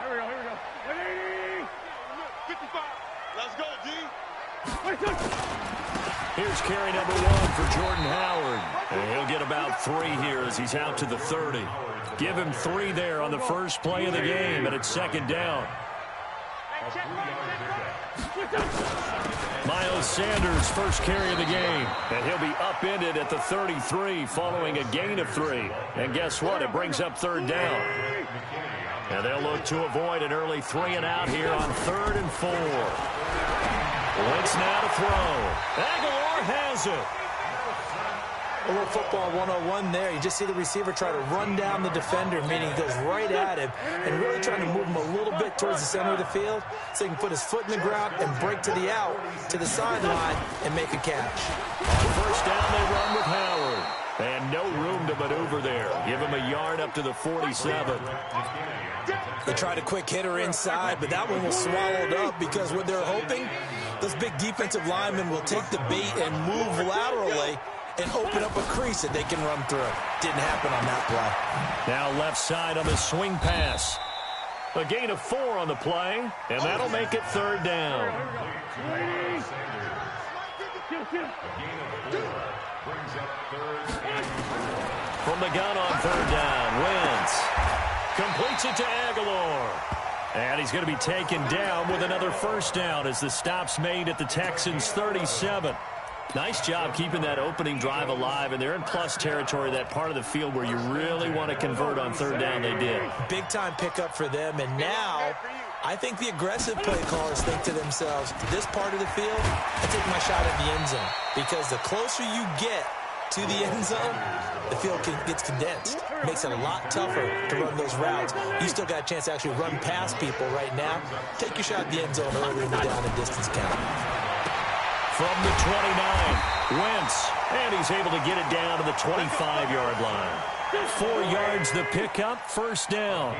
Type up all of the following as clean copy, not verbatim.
Here we go. 180. 55. Let's go, G. Here's carry number 1 for Jordan Howard. And he'll get about 3 here as he's out to the 30. Give him 3 there on the first play of the game, and it's second down. Miles Sanders, first carry of the game. And he'll be upended at the 33 following a gain of 3. And guess what? It brings up third down. And they'll look to avoid an early 3-and-out here on 3rd and 4. Wentz now to throw. Aguilar has it. A little football 101 there. You just see the receiver try to run down the defender, meaning he goes right at him and really trying to move him a little bit towards the center of the field so he can put his foot in the ground and break to the out, to the sideline, and make a catch. On first down, they run with Howard. And no room to maneuver there. Give him a yard up to the 47. They tried a quick hitter inside, but that one was swallowed up because what they're hoping, those big defensive linemen will take the bait and move laterally and open up a crease that they can run through. Didn't happen on that play. Now left side on the swing pass. A gain of 4 on the play, and that'll make it third down. From the gun on third down, Wentz completes it to Aguilar. And he's going to be taken down with another first down as the stop's made at the Texans' 37. Nice job keeping that opening drive alive, and they're in plus territory, that part of the field where you really want to convert on third down. They did. Big-time pickup for them, and now I think the aggressive play callers think to themselves, this part of the field, I take my shot at the end zone, because the closer you get to the end zone, the field gets condensed. Makes it a lot tougher to run those routes. You still got a chance to actually run past people right now. Take your shot at the end zone early in the down and distance count. From the 29, Wentz, and he's able to get it down to the 25-yard line. 4 yards the pickup, first down.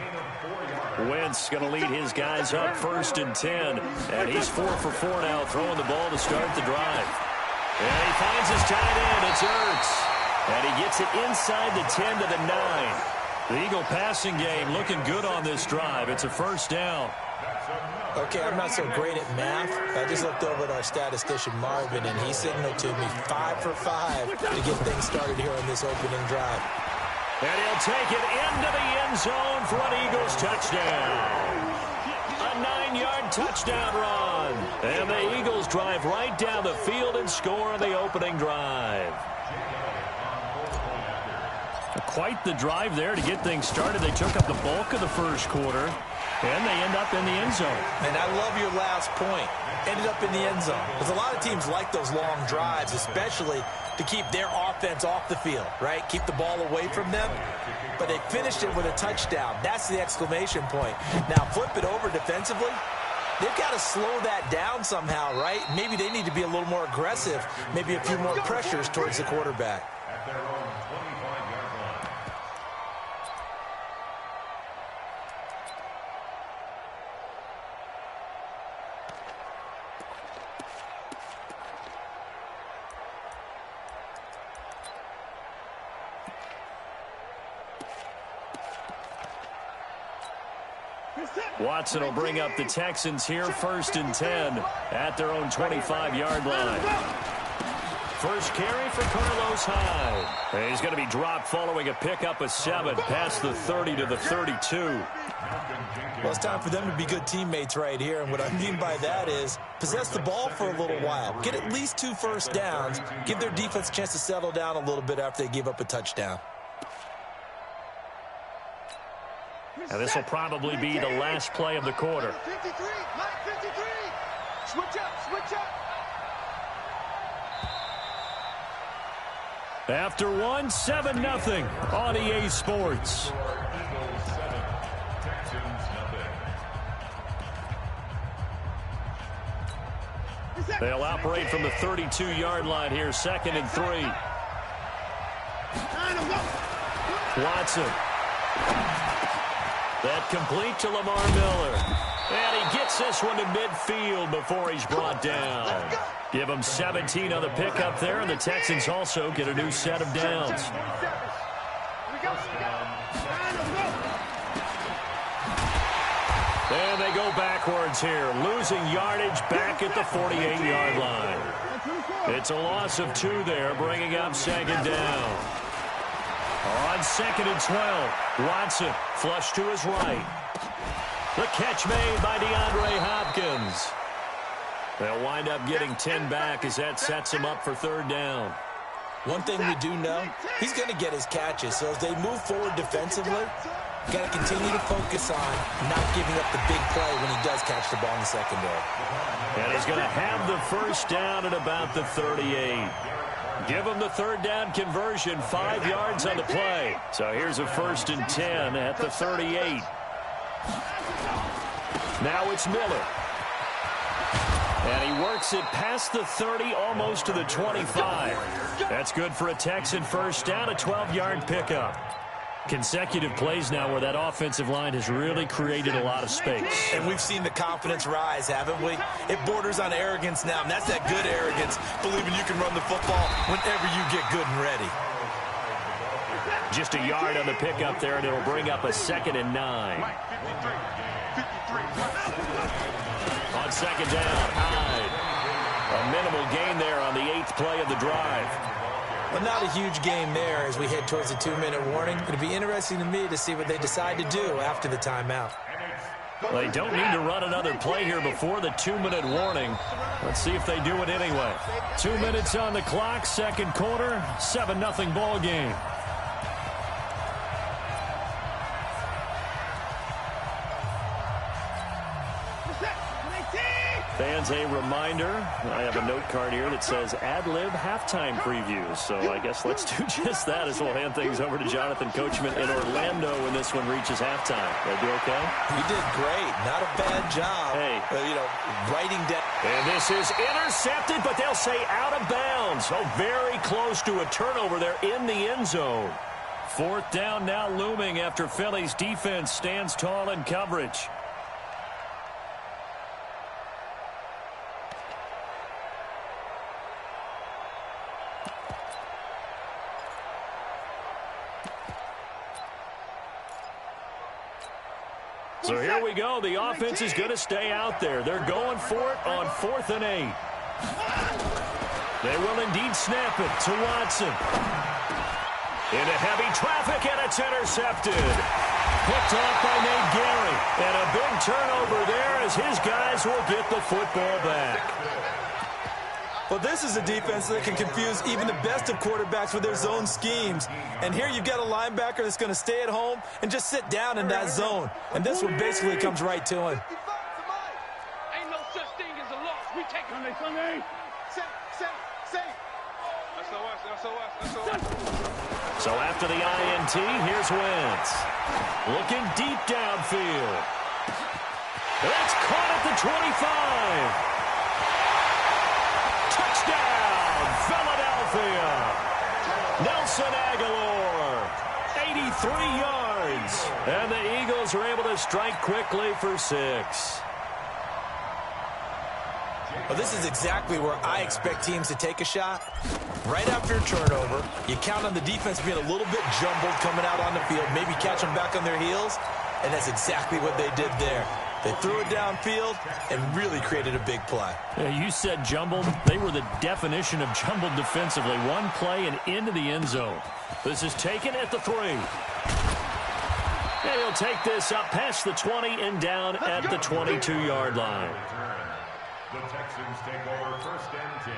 Wentz going to lead his guys up 1st and 10, and he's 4 for 4 now, throwing the ball to start the drive. And he finds his tight end, it's Ertz, and he gets it inside the 10 to the 9. The Eagle passing game looking good on this drive. It's a first down. Okay, I'm not so great at math. I just looked over at our statistician, Marvin, and he signaled to me 5 for 5 to get things started here on this opening drive. And he'll take it into the end zone for an Eagles touchdown. A 9-yard touchdown run. And the Eagles drive right down the field and score on the opening drive. Quite the drive there to get things started. They took up the bulk of the first quarter, and they end up in the end zone. And I love your last point. Ended up in the end zone. Because a lot of teams like those long drives, especially to keep their offense off the field, right? Keep the ball away from them. But they finished it with a touchdown. That's the exclamation point. Now flip it over defensively. They've got to slow that down somehow, right? Maybe they need to be a little more aggressive. Maybe a few more pressures towards the quarterback. Watson will bring up the Texans here, 1st and 10 at their own 25-yard line. First carry for Carlos Hyde. He's going to be dropped following a pickup of 7 past the 30 to the 32. Well, it's time for them to be good teammates right here, and what I mean by that is possess the ball for a little while. Get at least 2 first downs. Give their defense a chance to settle down a little bit after they give up a touchdown. And this will probably be the last play of the quarter. 53, Mike 53. Switch up. After 1, 7-0 on EA Sports. They'll operate from the 32-yard line here, 2nd and 3. Watson. That complete to Lamar Miller. And he gets this one to midfield before he's brought down. Give him 17 on the pickup there, and the Texans also get a new set of downs. And they go backwards here, losing yardage back at the 48-yard line. It's a loss of 2 there, bringing up second down. On 2nd and 12, Watson flush to his right. The catch made by DeAndre Hopkins. They'll wind up getting 10 back as that sets him up for 3rd down. One thing we do know, he's going to get his catches. So as they move forward defensively, got to continue to focus on not giving up the big play when he does catch the ball in the secondary. And he's going to have the 1st down at about the 38. Give him the 3rd down conversion, 5 yards on the play. So here's a 1st and 10 at the 38. Now it's Miller. And he works it past the 30, almost to the 25. That's good for a Texan 1st down, a 12-yard pickup. Consecutive plays now where that offensive line has really created a lot of space. And we've seen the confidence rise, haven't we? It borders on arrogance now, and that's that good arrogance, believing you can run the football whenever you get good and ready. Just a yard on the pickup there, and it'll bring up a 2nd and 9. On 2nd down, Hyde. A minimal gain there on the 8th play of the drive. Well, not a huge game there as we head towards the 2-minute warning. It'll be interesting to me to see what they decide to do after the timeout. Well, they don't need to run another play here before the 2-minute warning. Let's see if they do it anyway. 2 minutes on the clock, 2nd quarter, 7-0 ball game. Fans, a reminder, I have a note card here that says ad-lib halftime previews. So I guess let's do just that as we'll hand things over to Jonathan Coachman in Orlando when this one reaches halftime. That do okay? You did great. Not a bad job. Hey. Writing down. And this is intercepted, but they'll say out of bounds. Oh, very close to a turnover there in the end zone. 4th down now looming after Philly's defense stands tall in coverage. So here we go. The offense is going to stay out there. They're going for it on 4th and 8. They will indeed snap it to Watson. Into heavy traffic, and it's intercepted. Picked off by Nate Gary. And a big turnover there as his guys will get the football back. Well, this is a defense that can confuse even the best of quarterbacks with their zone schemes. And here you've got a linebacker that's going to stay at home and just sit down in that zone. And this one basically comes right to him. Ain't no such thing as a loss. We take it. Sunday. Safe. So after the INT, here's Wentz. Looking deep downfield. That's caught at the 25. Touchdown, Philadelphia. Nelson Aguilar, 83 yards. And the Eagles are able to strike quickly for 6. Well, this is exactly where I expect teams to take a shot. Right after a turnover, you count on the defense being a little bit jumbled coming out on the field, maybe catch them back on their heels, and that's exactly what they did there. They threw it downfield and really created a big play. You said jumbled. They were the definition of jumbled defensively. One play and into the end zone. This is taken at the 3. And he'll take this up past the 20 and down at the 22-yard line. The Texans take over 1st and 10.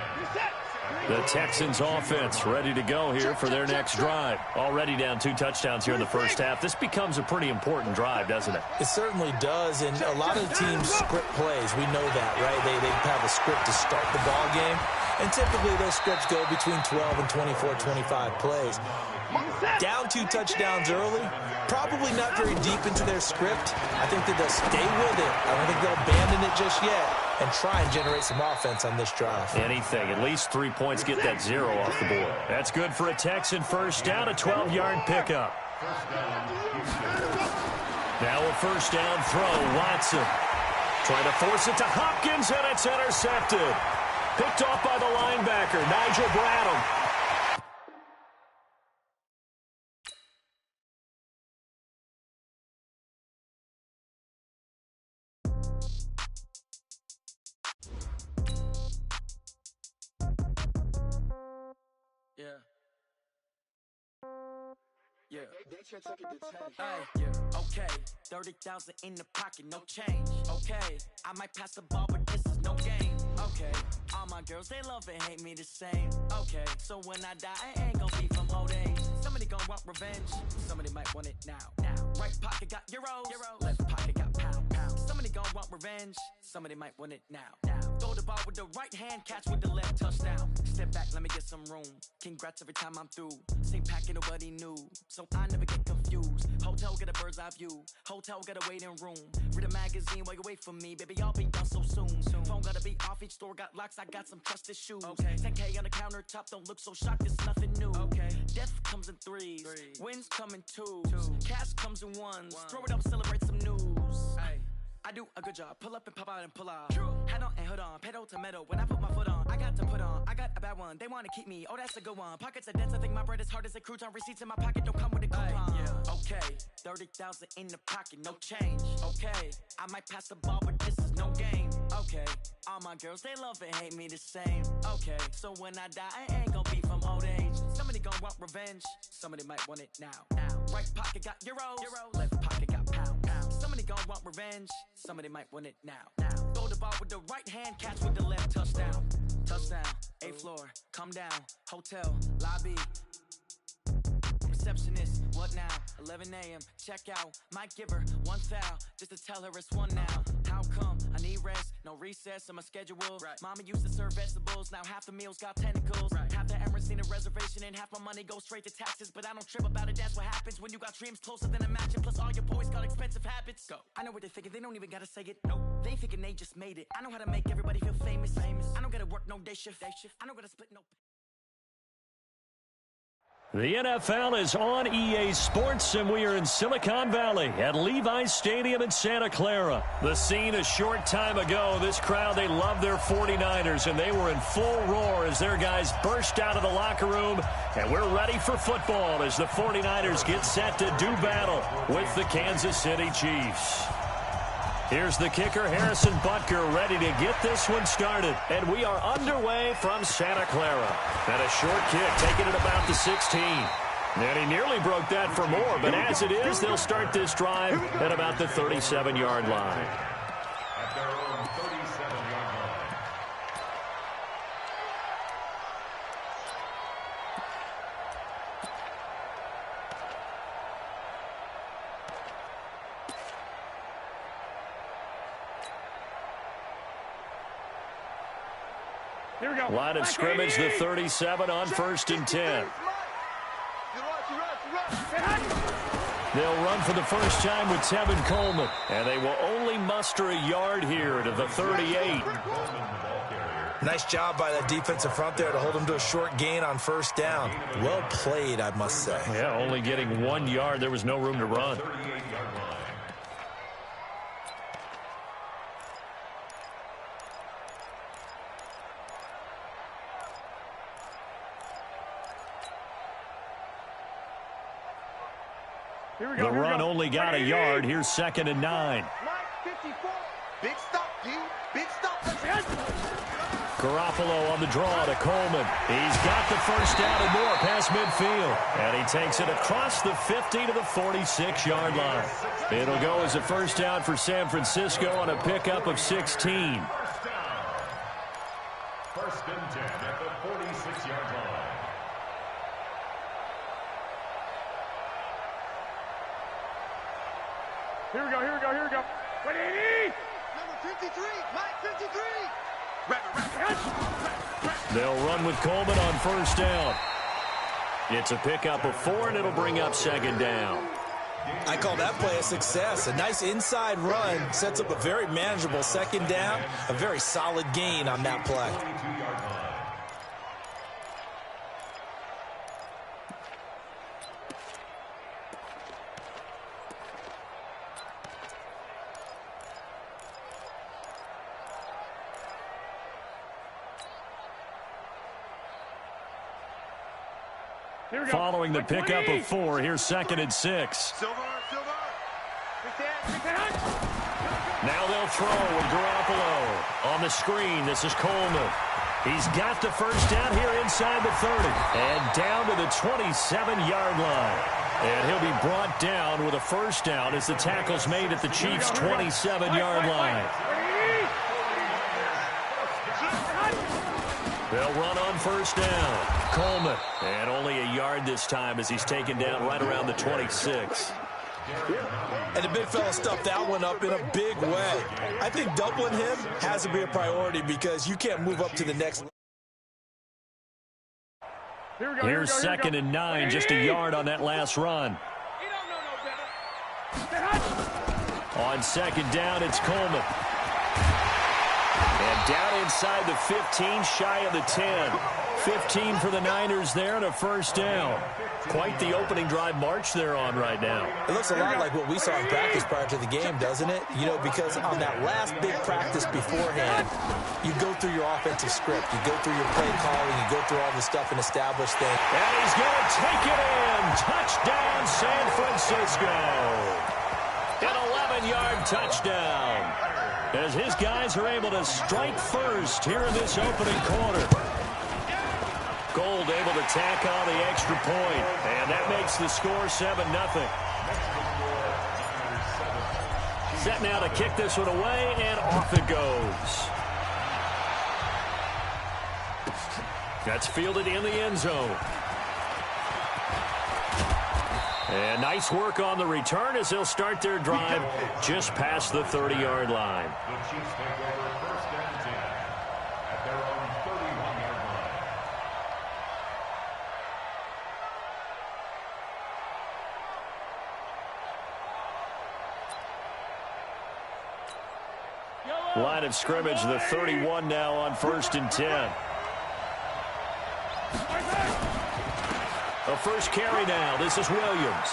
The Texans offense ready to go here for their next drive. Already down 2 touchdowns here in the first half. This becomes a pretty important drive, doesn't it? It certainly does, and a lot of the teams script plays. We know that, right? They have a script to start the ball game, and typically those scripts go between 12 and 24, 25 plays. Down 2 touchdowns early, probably not very deep into their script. I think that they'll stay with it. I don't think they'll abandon it just yet and try and generate some offense on this drive. Anything. At least 3 points, get that 0 off the board. That's good for a Texan 1st down, a 12-yard pickup. Now a 1st down throw, Watson. Trying to force it to Hopkins, and it's intercepted. Picked off by the linebacker, Nigel Bradham. Yeah. Yeah. Hey, yeah. Okay. 30,000 in the pocket, no change. Okay. I might pass the ball, but this is no game. Okay. All my girls, they love and hate me the same. Okay. So when I die, I ain't gonna be from old age. Somebody gonna want revenge. Somebody might want it now. Right pocket got euros. Left pocket got pound. Somebody gonna want revenge. Somebody might want it now. Throw the ball with the right hand, catch with the left, touchdown. Step back, let me get some room. Congrats every time I'm through. Same packet, nobody knew. So I never get confused. Hotel get a bird's eye view. Hotel got a waiting room. Read a magazine while you wait for me. Baby, I'll be done so soon. Phone gotta be off, each store got locks. I got some trusted shoes. Okay. 10K on the countertop, don't look so shocked, it's nothing new. Okay. Death comes in threes. Wins come in twos. Cash comes in ones. Throw it up, celebrate some news. Ay. I do a good job. Pull up and pop out and pull out. Head on and hood on. Pedal to metal. When I put my foot on, I got to put on. I got a bad one. They want to keep me. Oh, that's a good one. Pockets are dense. I think my bread is hard as a crouton. Receipts in my pocket don't come with a coupon. Yeah. Okay. 30,000 in the pocket. No change. Okay. I might pass the ball, but this is no game. Okay. All my girls, they love and hate me the same. Okay. So when I die, I ain't gonna be from old age. Somebody gonna want revenge. Somebody might want it now. Right pocket got euros. Left pocket got pound. Somebody gonna want revenge. Somebody might want it now. Throw the ball with the right hand, catch with the left, touchdown. Touchdown, 8th floor, come down, hotel, lobby. Receptionist, what now? 11 a.m., check out. Might give her one foul, just to tell her it's one now. How come? I need rest, no recess in my schedule. Right. Mama used to serve vegetables, now half the meals got tentacles. Right. Half the Emirates need a reservation and half my money goes straight to taxes. But I don't trip about it, that's what happens when you got dreams closer than a match. And plus all your boys got expensive habits. Go. I know what they're thinking, they don't even gotta say it. Nope. They ain't thinking they just made it. I know how to make everybody feel famous. I don't gotta work no day shift. I don't gotta split no... The NFL is on EA Sports, and we are in Silicon Valley at Levi's Stadium in Santa Clara. The scene a short time ago, this crowd, they love their 49ers, and they were in full roar as their guys burst out of the locker room. And we're ready for football as the 49ers get set to do battle with the Kansas City Chiefs. Here's the kicker, Harrison Butker, ready to get this one started. And we are underway from Santa Clara. And a short kick, taking it about the 16. And he nearly broke that for more, but as it is, they'll start this drive at about the 37-yard line. At their own 37-yard line. Here we go. Line of scrimmage, the 37 on 1st and 10. They'll run for the first time with Tevin Coleman, and they will only muster a yard here to the 38. Nice job by that defensive front there to hold him to a short gain on 1st down. Well played, I must say. Yeah, only getting 1 yard. There was no room to run. 38-yard line. The run only got a yard. Here's 2nd and 9. Big stop, D. Big stop. Garoppolo on the draw to Coleman. He's got the first down and more past midfield. And he takes it across the 50 to the 46-yard line. It'll go as a first down for San Francisco on a pickup of 16. First down. 1st and 10 at the 46-yard line. Here we go. What do you need? Number 53, Mike 53. They'll run with Coleman on 1st down. It's a pickup of 4, and it'll bring up 2nd down. I call that play a success. A nice inside run sets up a very manageable 2nd down. A very solid gain on that play. 22-yard line. Following the pickup of 4, here's 2nd and 6. Silver. Now they'll throw with Garoppolo. On the screen, this is Coleman. He's got the first down here inside the 30. And down to the 27-yard line. And he'll be brought down with a first down as the tackle's made at the Chiefs' 27-yard line. They'll run on first down. Coleman. And only a yard this time as he's taken down right around the 26. And the big fella stuffed that one up in a big way. I think doubling him has to be a priority because you can't move up to the next. Here's 2nd and 9, just a yard on that last run. On 2nd down, it's Coleman. And down inside the 15, shy of the 10. 15 for the Niners there and a first down. Quite the opening drive march they're on right now. It looks a lot like what we saw in practice prior to the game, doesn't it? You know, because on that last big practice beforehand, you go through your offensive script. You go through your play calling. You go through all the stuff and establish things. And he's going to take it in. Touchdown, San Francisco. An 11-yard touchdown. As his guys are able to strike first here in this opening quarter. Gold able to tack on the extra point, and that makes the score 7-0. Set now to kick this one away, and off it goes. That's fielded in the end zone. And nice work on the return as they'll start their drive just past the 30-yard line. The Chiefs take over first and 10 at their own 31-yard line. Line of scrimmage, the 31 now on 1st and 10. A first carry now. This is Williams.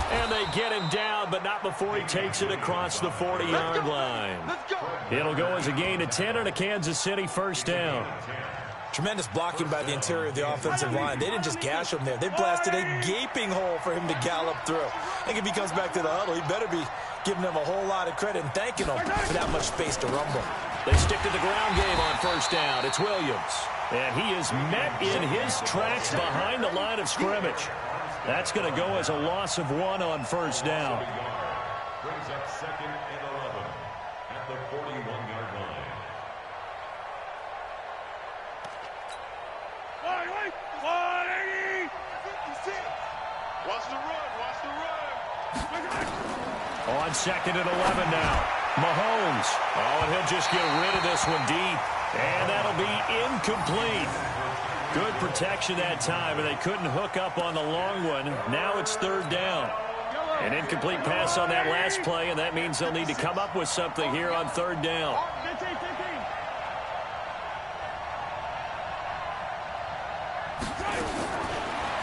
And they get him down, but not before he takes it across the 40-yard line. It'll go as a gain of 10 and a Kansas City first down. Tremendous blocking by the interior of the offensive line. They didn't just gash him there. They blasted a gaping hole for him to gallop through. I think if he comes back to the huddle, he better be giving them a whole lot of credit and thanking them for that much space to rumble. They stick to the ground game on first down. It's Williams. And he is met in his tracks behind the line of scrimmage. That's going to go as a loss of 1 on first down. Brings up 2nd and 11 at the 41-yard line. Watch the run, watch the run. On 2nd and 11 now. Mahomes. Oh, and he'll just get rid of this one deep. And that'll be incomplete. Good protection that time, and they couldn't hook up on the long one. Now it's 3rd down. An incomplete pass on that last play, and that means they'll need to come up with something here on 3rd down.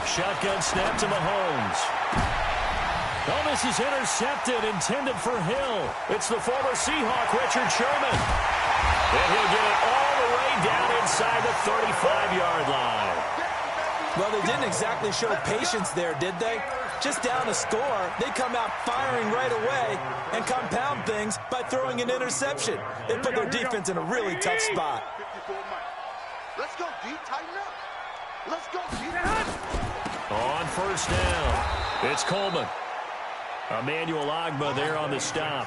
Shotgun snap to Mahomes. Oh, this is intercepted, intended for Hill. It's the former Seahawk, Richard Sherman. And he'll get it all the way down inside the 35-yard line. Well, they didn't exactly show patience there, did they? Just down a score, they come out firing right away and compound things by throwing an interception. They put their defense in a really tough spot. Let's go deep, tighten up. Let's go deep. On first down, it's Coleman. Emmanuel Ogbah there on the stop.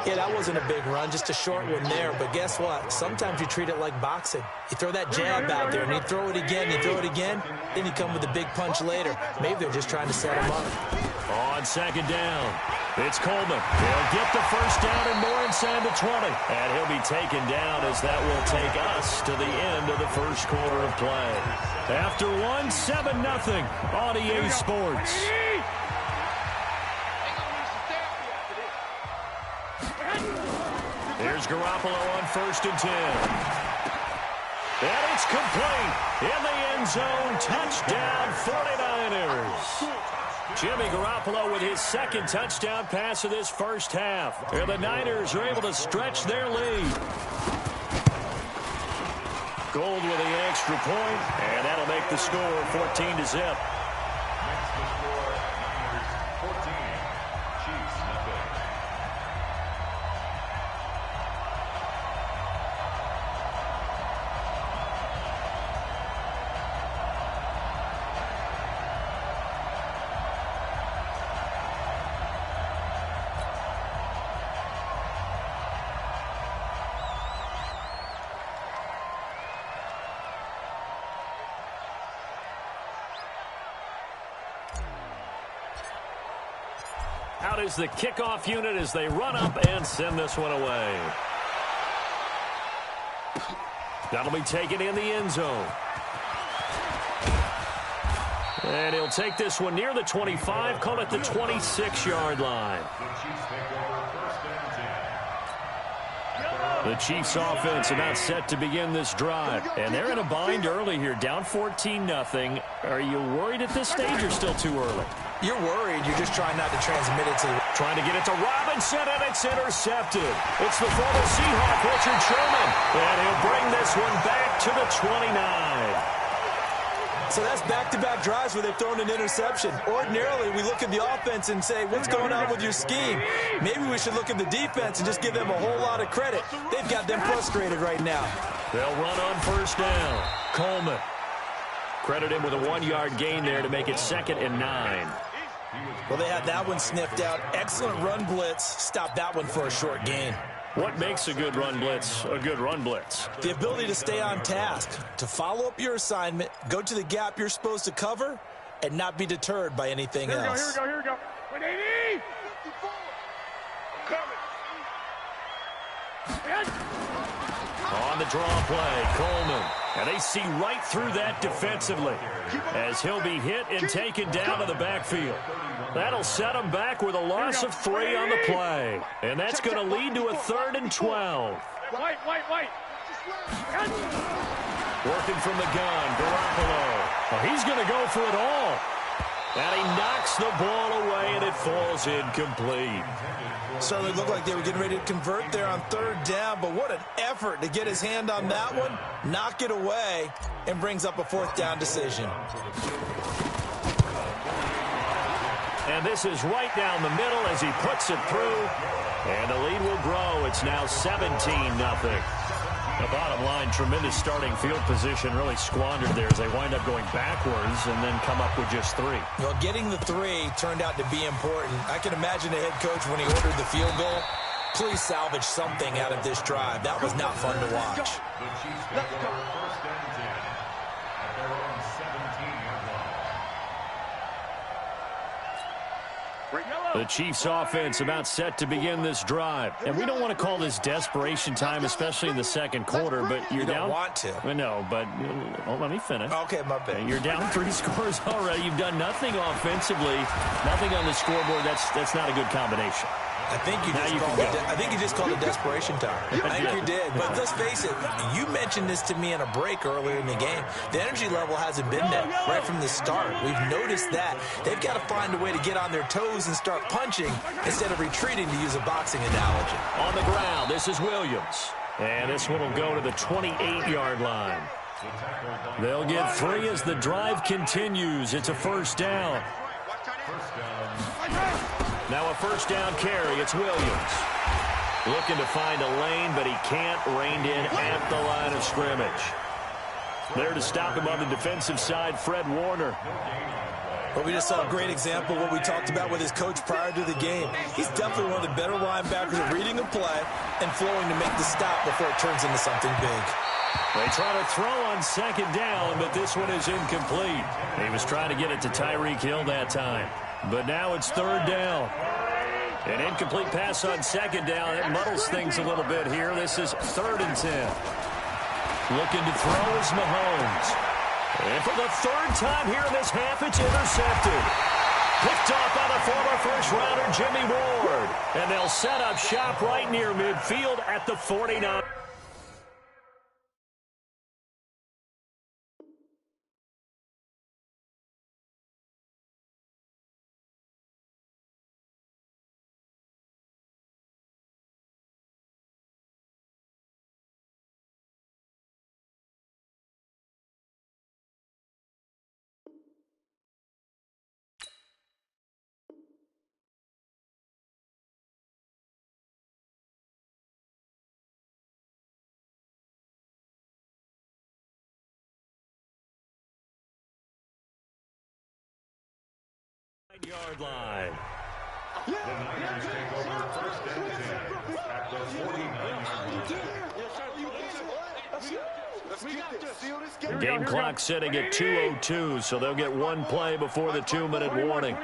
Yeah, that wasn't a big run, just a short one there. But guess what? Sometimes you treat it like boxing. You throw that jab out there, and you throw it again, you throw it again, then you come with a big punch later. Maybe they're just trying to set him up. On 2nd down, it's Coleman. He'll get the first down and more inside the 20. And he'll be taken down as that will take us to the end of the first quarter of play. After 7-0 on EA Sports. Here's Garoppolo on 1st and 10. And it's complete. In the end zone, touchdown 49ers. Jimmy Garoppolo with his 2nd touchdown pass of this first half. And the Niners are able to stretch their lead. Gold with the extra point, and that'll make the score 14-0. Out is the kickoff unit as they run up and send this one away. That'll be taken in the end zone. And he'll take this one near the 25, call it the 26-yard line. The Chiefs offense about set to begin this drive. And they're in a bind early here, down 14-0. Are you worried at this stage or still too early? You're worried. You're just trying not to transmit it to the... Trying to get it to Robinson, and it's intercepted. It's the former Seahawk, Richard Sherman. And he'll bring this one back to the 29. So that's back-to-back drives where they've thrown an interception. Ordinarily, we look at the offense and say, what's going on with your scheme? Maybe we should look at the defense and just give them a whole lot of credit. They've got them frustrated right now. They'll run on first down. Coleman. Credit him with a 1-yard gain there to make it 2nd and 9. Well, they had that one sniffed out. Excellent run blitz. Stop that one for a short gain. What makes a good run blitz a good run blitz? The ability to stay on task, to follow up your assignment, go to the gap you're supposed to cover, and not be deterred by anything else. Here we go. 180! Coming. On the draw play, Coleman. And they see right through that defensively as he'll be hit and taken down to the backfield. That'll set him back with a loss of 3 on the play. And that's going to lead to a 3rd and 12. White. Working from the gun, Garoppolo. Oh, he's going to go for it all. And he knocks the ball away, and it falls incomplete. Certainly looked like they were getting ready to convert there on 3rd down, but what an effort to get his hand on that one, knock it away, and brings up a 4th down decision. And this is right down the middle as he puts it through. And the lead will grow. It's now 17-0. The bottom line, tremendous starting field position, really squandered there as they wind up going backwards and then come up with just 3. Well, getting the 3 turned out to be important. I can imagine the head coach when he ordered the field goal. Please salvage something out of this drive. That was not fun to watch. The Chiefs take over 1st and 10 at their own 17-yard line. The Chiefs offense about set to begin this drive. And we don't want to call this desperation time, especially in the 2nd quarter, but you're down. You don't want to. No, but let me finish. Okay, my bad. You're down 3 scores already. You've done nothing offensively, nothing on the scoreboard. That's not a good combination. I think you just called it desperation time. I think you did. But let's face it, you mentioned this to me in a break earlier in the game. The energy level hasn't been there right from the start. We've noticed that. They've got to find a way to get on their toes and start punching instead of retreating, to use a boxing analogy. On the ground, this is Williams. And this one will go to the 28-yard line. They'll get 3 as the drive continues. It's a 1st down. Now a 1st down carry. It's Williams. Looking to find a lane, but he can't. Reined in at the line of scrimmage. There to stop him on the defensive side, Fred Warner. Well, we just saw a great example of what we talked about with his coach prior to the game. He's definitely one of the better linebackers at reading a play and flowing to make the stop before it turns into something big. They try to throw on 2nd down, but this one is incomplete. He was trying to get it to Tyreek Hill that time. But now it's 3rd down. An incomplete pass on 2nd down. It muddles things a little bit here. This is 3rd and 10. Looking to throw is Mahomes. And for the 3rd time here in this half, it's intercepted. Picked off by the former first-rounder Jimmy Ward. And they'll set up shop right near midfield at the 49. Yard line. The Niners take over 1st and 10 at the 49-yard line. Game clock sitting at 2:02, so they'll get 1 play before the 2-minute warning.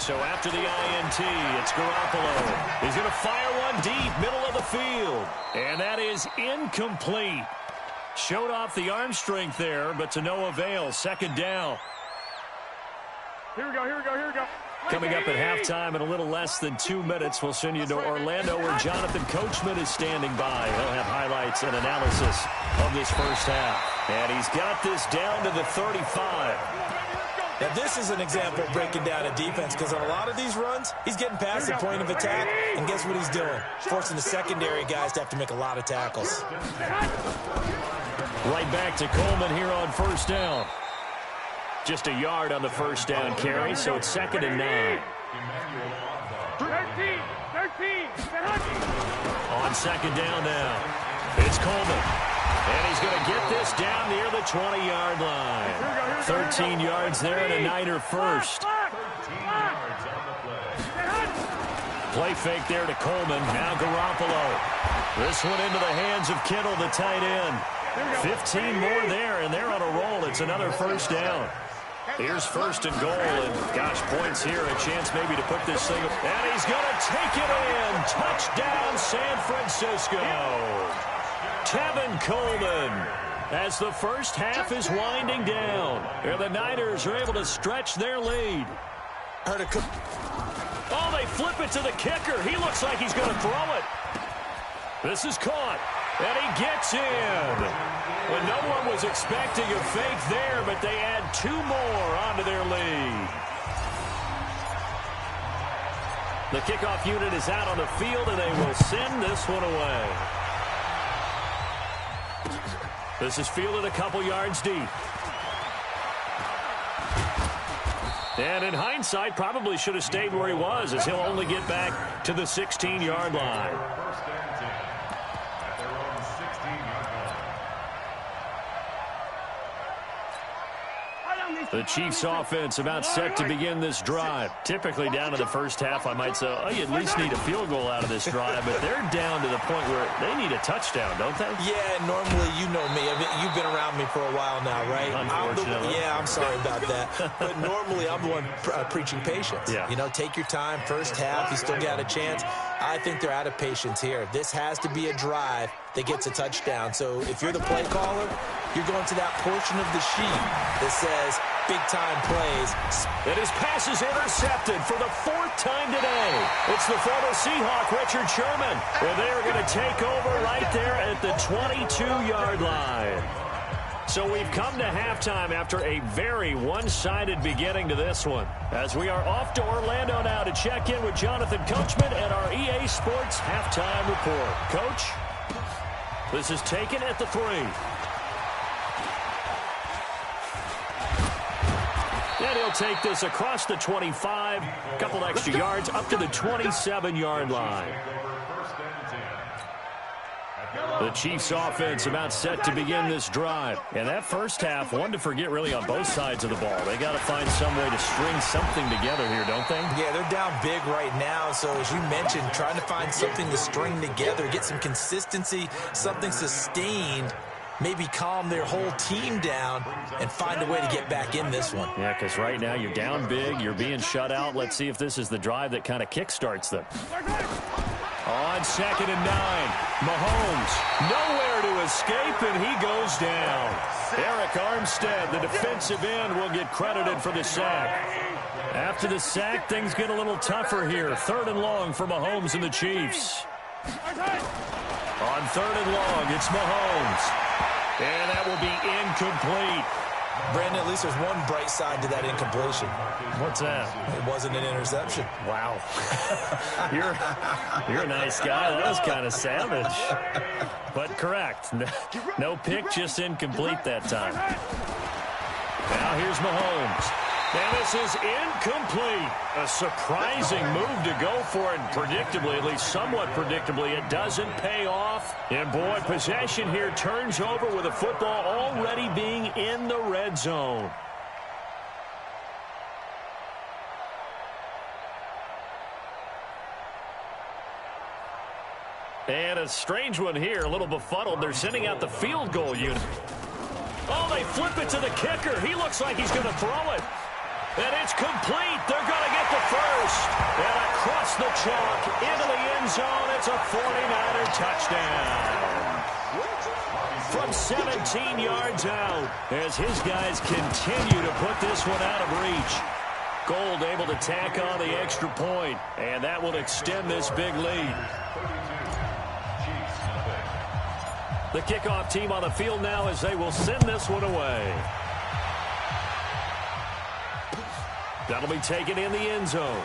So after the INT, it's Garoppolo. He's going to fire one deep, middle of the field. And that is incomplete. Showed off the arm strength there, but to no avail. Second down. Here we go. Coming up at halftime in a little less than 2 minutes, we'll send you to Orlando where Jonathan Coachman is standing by. He'll have highlights and analysis of this first half. And he's got this down to the 35. Now, this is an example of breaking down a defense because on a lot of these runs, he's getting past the point of attack, and guess what he's doing? Forcing the secondary guys to have to make a lot of tackles. Right back to Coleman here on first down. Just a yard on the first down carry, so it's 2nd and 9. 13. On second down now, it's Coleman. And he's going to get this down near the 20-yard line. 13 yards there and a Niner first. Play fake there to Coleman. Now Garoppolo. This one into the hands of Kittle, the tight end. 15 more there, and they're on a roll. It's another first down. Here's 1st and goal, and gosh, points here, a chance maybe to put this thing up. And he's going to take it in. Touchdown, San Francisco. Tevin Coleman, as the first half is winding down. And the Niners are able to stretch their lead. Oh, they flip it to the kicker. He looks like he's going to throw it. This is caught, and he gets in. Well, no one was expecting a fake there, but they add 2 more onto their lead. The kickoff unit is out on the field, and they will send this one away. This is fielded a couple yards deep. And in hindsight, probably should have stayed where he was, as he'll only get back to the 16-yard line. The Chiefs offense about set to begin this drive. Typically down to the first half, I might say, oh, you at least need a field goal out of this drive, but they're down to the point where they need a touchdown, don't they? Yeah, normally, you know me. I mean, you've been around me for a while now, right? Unfortunately. I'm sorry about that. But normally, I'm the one preaching patience. Yeah. You know, take your time. First half, you still got a chance. I think they're out of patience here. This has to be a drive that gets a touchdown. So if you're the play caller, you're going to that portion of the sheet that says big-time plays. And his pass is intercepted for the 4th time today. It's the former Seahawk, Richard Sherman. And they are going to take over right there at the 22-yard line. So we've come to halftime after a very one-sided beginning to this one. As we are off to Orlando now to check in with Jonathan Coachman and our EA Sports halftime report. Coach, this is taken at the 3. And he'll take this across the 25, a couple extra yards, up to the 27-yard line. The Chiefs offense about set to begin this drive. And that first half, one to forget really on both sides of the ball. They got to find some way to string something together here, don't they? Yeah, they're down big right now. So as you mentioned, trying to find something to string together, get some consistency, something sustained, maybe calm their whole team down and find a way to get back in this one. Yeah, because right now you're down big, you're being shut out. Let's see if this is the drive that kind of kickstarts them. On 2nd and 9, Mahomes nowhere to escape, and he goes down. Eric Armstead, the defensive end, will get credited for the sack. After the sack, things get a little tougher here. 3rd and long for Mahomes and the Chiefs. On 3rd and long, it's Mahomes. And that will be incomplete. Brandon, at least there's one bright side to that incompletion. What's that? It wasn't an interception. Wow. You're a nice guy. That was kind of savage. But correct. No pick, just incomplete that time. Now here's Mahomes. And this is incomplete. A surprising move to go for it. Predictably, at least somewhat predictably, it doesn't pay off. And boy, possession here turns over with the football already being in the red zone. And a strange one here, a little befuddled. They're sending out the field goal unit. Oh, they flip it to the kicker. He looks like he's going to throw it. And it's complete. They're going to get the first. the chalk into the end zone. It's a 49er touchdown. From 17 yards out as his guys continue to put this one out of reach. Gold able to tack on the extra point, and that will extend this big lead. The kickoff team on the field now as they will send this one away. That'll be taken in the end zone.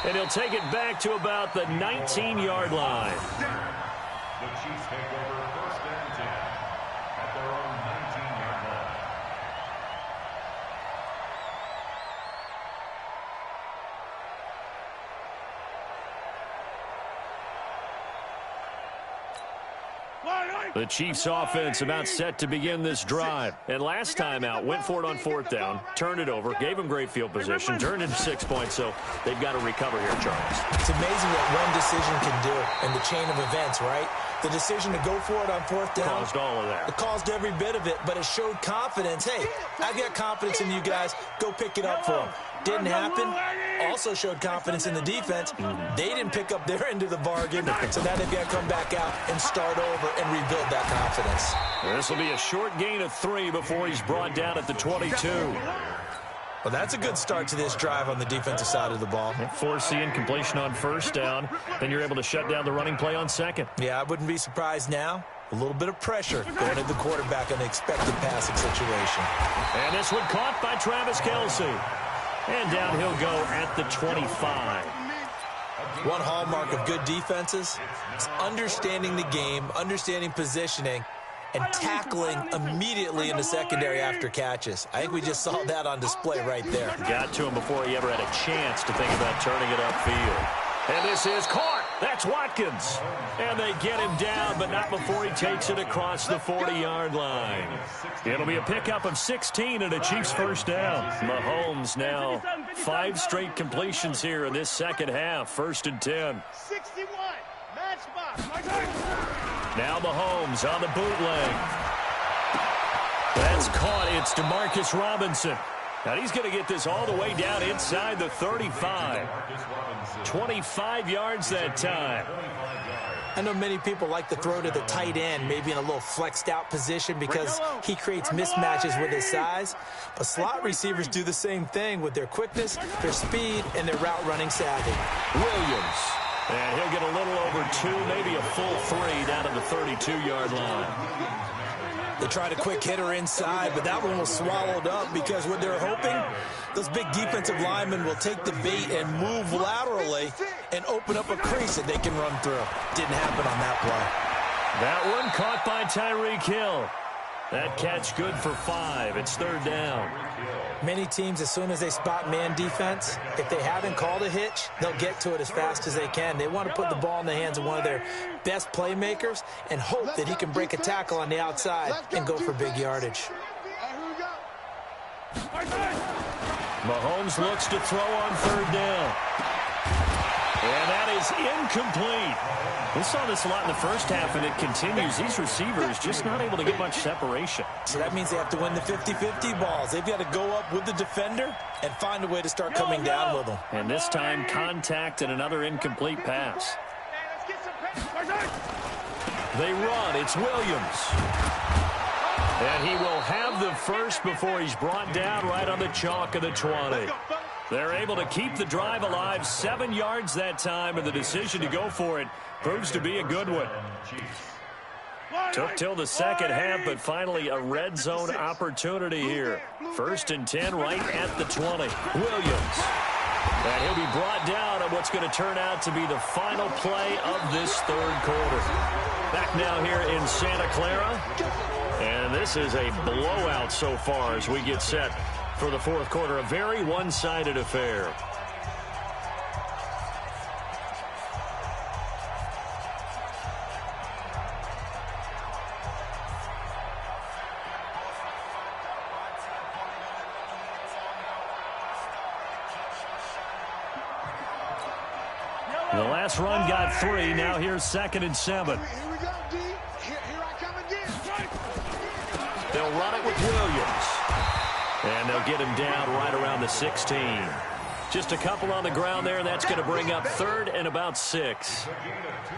And he'll take it back to about the 19-yard line. The Chiefs take over 1st and 10 at their own 19-yard line. The Chiefs offense about set to begin this drive. And last time out, went for it on 4th down, turned it over, gave them great field position, turned into 6 points, so they've got to recover here, Charles. It's amazing what one decision can do in the chain of events, right? The decision to go for it on 4th down. Caused all of that. It caused every bit of it, but it showed confidence. Hey, I've got confidence in you guys. Go pick it up for them. Didn't happen. Also showed confidence in the defense. They didn't pick up their end of the bargain, so now they've got to come back out and start over and rebuild that confidence. This will be a short gain of 3 before he's brought down at the 22. Well, that's a good start to this drive on the defensive side of the ball. Force the incompletion on 1st down. Then you're able to shut down the running play on 2nd. Yeah, I wouldn't be surprised now. A little bit of pressure going at the quarterback in an expected passing situation. And this one caught by Travis Kelce. And down he'll go at the 25. One hallmark of good defenses is understanding the game, understanding positioning, and tackling immediately in the secondary after catches. I think we just saw that on display right there. Got to him before he ever had a chance to think about turning it upfield. And this is caught. That's Watkins. And they get him down, but not before he takes it across the 40-yard line. It'll be a pickup of 16 and a Chiefs 1st down. Mahomes now 5 straight completions here in this second half. 1st and 10. 61. Match box. Now Mahomes on the bootleg. That's caught. It's DeMarcus Robinson. Now he's going to get this all the way down inside the 35. 25 yards that time. I know many people like to throw to the tight end, maybe in a little flexed out position because he creates mismatches with his size. But slot receivers do the same thing with their quickness, their speed, and their route running savvy. Williams. And he'll get a little over 2, maybe a full 3 down to the 32-yard line. They tried a quick hitter inside, but that one was swallowed up because what they're hoping, those big defensive linemen will take the bait and move laterally and open up a crease that they can run through. Didn't happen on that play. That one caught by Tyreek Hill. That catch good for 5. It's 3rd down. Many teams, as soon as they spot man defense, if they haven't called a hitch, they'll get to it as fast as they can. They want to put the ball in the hands of one of their best playmakers and hope that he can break a tackle on the outside and go for big yardage. Mahomes looks to throw on 3rd down. And that is incomplete. We saw this a lot in the first half, and it continues. These receivers just not able to get much separation. So that means they have to win the 50-50 balls. They've got to go up with the defender and find a way to start coming down with them. And this time, contact and another incomplete pass. They run. It's Williams. And he will have the first before he's brought down right on the chalk of the 20. They're able to keep the drive alive. 7 yards that time, and the decision to go for it proves to be a good one. Took till the second half, but finally a red zone opportunity here. 1st and 10 right at the 20. Williams. And he'll be brought down on what's going to turn out to be the final play of this 3rd quarter. Back now here in Santa Clara. And this is a blowout so far as we get set for the 4th quarter. A very one-sided affair. The last run got 3. Now here's 2nd and 7. Here we go, D. Here I come again. They'll run it with Williams. And they'll get him down right around the 16. Just a couple on the ground there, and that's going to bring up third and about 6.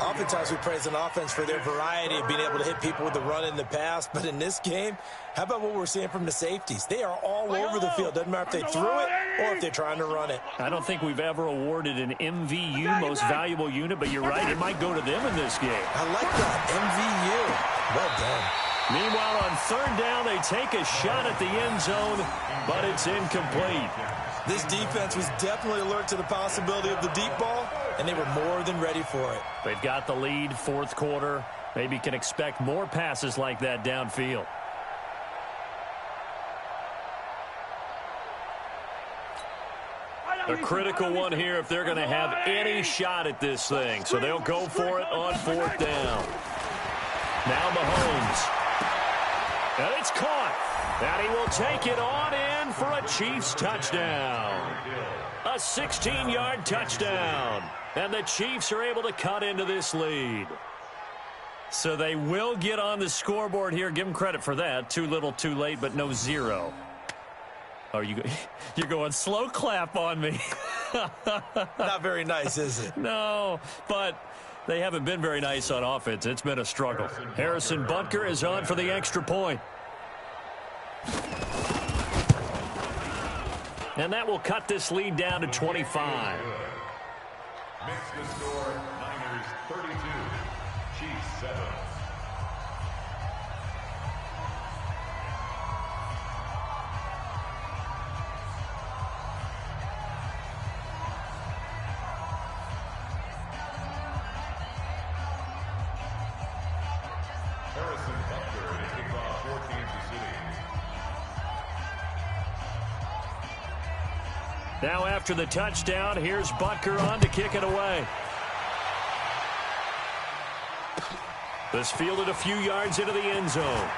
Oftentimes we praise an offense for their variety of being able to hit people with the run in the pass, but in this game, how about what we're seeing from the safeties? They are all over the field. Doesn't matter if they threw it or if they're trying to run it. I don't think we've ever awarded an MVU, most valuable unit, but you're right, it might go to them in this game. I like that, MVU. Well done. Meanwhile, on third down, they take a shot at the end zone, but it's incomplete. This defense was definitely alert to the possibility of the deep ball, and they were more than ready for it. They've got the lead, fourth quarter. Maybe can expect more passes like that downfield. A critical one here if they're going to have any shot at this thing. So they'll go for it on fourth down. Now Mahomes. And it's caught. And he will take it on in for a Chiefs touchdown. A 16-yard touchdown. And the Chiefs are able to cut into this lead. So they will get on the scoreboard here. Give them credit for that. Too little, too late, but no 0. Oh, you're going slow clap on me. Not very nice, is it? No, but they haven't been very nice on offense. It's been a struggle. Harrison Butker is on for the extra point. And that will cut this lead down to 25. Makes the score Niners 32, Chiefs 7. Harrison Butker to kick off for Kansas City. Now after the touchdown, here's Butker on to kick it away. This fielded a few yards into the end zone.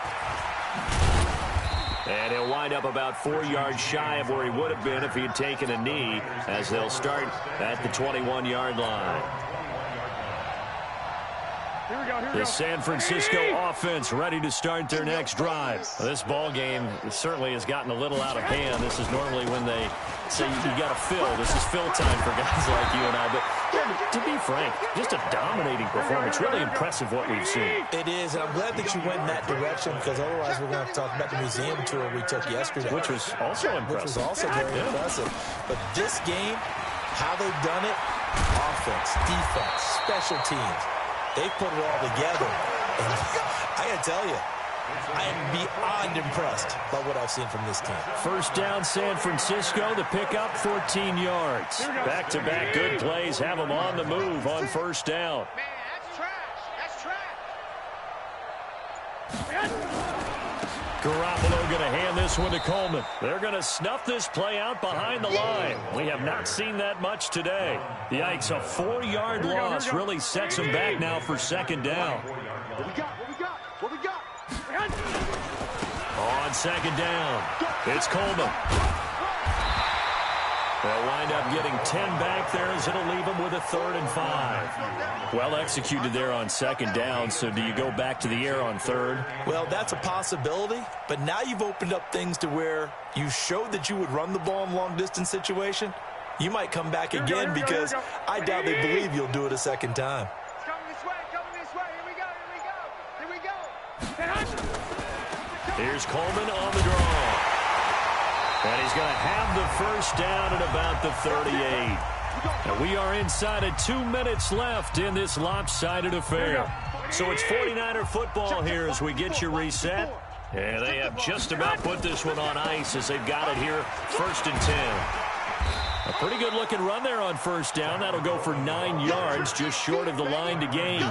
And he'll wind up about 4 yards shy of where he would have been if he had taken a knee, as they'll start at the 21-yard line. The San Francisco offense ready to start their next drive. This ball game certainly has gotten a little out of hand. This is normally when they say you got to fill. This is fill time for guys like you and I. But to be frank, just a dominating performance. Really impressive what we've seen. It is, and I'm glad that you went in that direction, because otherwise we're going to have to talk about the museum tour we took yesterday. Which was also impressive. Which was also very impressive. But this game, how they've done it, offense, defense, special teams, they put it all together. And I got to tell you, I am beyond impressed by what I've seen from this team. First down, San Francisco. The pickup, 14 yards. Back-to-back good plays have them on the move on first down. Man, that's trash. That's trash. Garoppolo going to hand this one to Coleman. They're going to snuff this play out behind the line. We have not seen that much today. Yikes, a 4-yard loss really sets them back now for second down. What we got? On second down, it's Coleman. They'll wind up getting 10 back there, as it'll leave them with a 3rd and 5. Well executed there on second down, so do you go back to the air on third? Well, that's a possibility, but now you've opened up things to where you showed that you would run the ball in a long-distance situation. You might come back again, because I doubt they believe you'll do it a second time. Coming this way. Here we go. Here's Coleman on the draw. And he's going to have the first down at about the 38. And we are inside of 2 minutes left in this lopsided affair. So it's 49er football here as we get you reset. And they have just about put this one on ice as they've got it here, 1st and 10. A pretty good-looking run there on first down. That'll go for 9 yards, just short of the line to gain.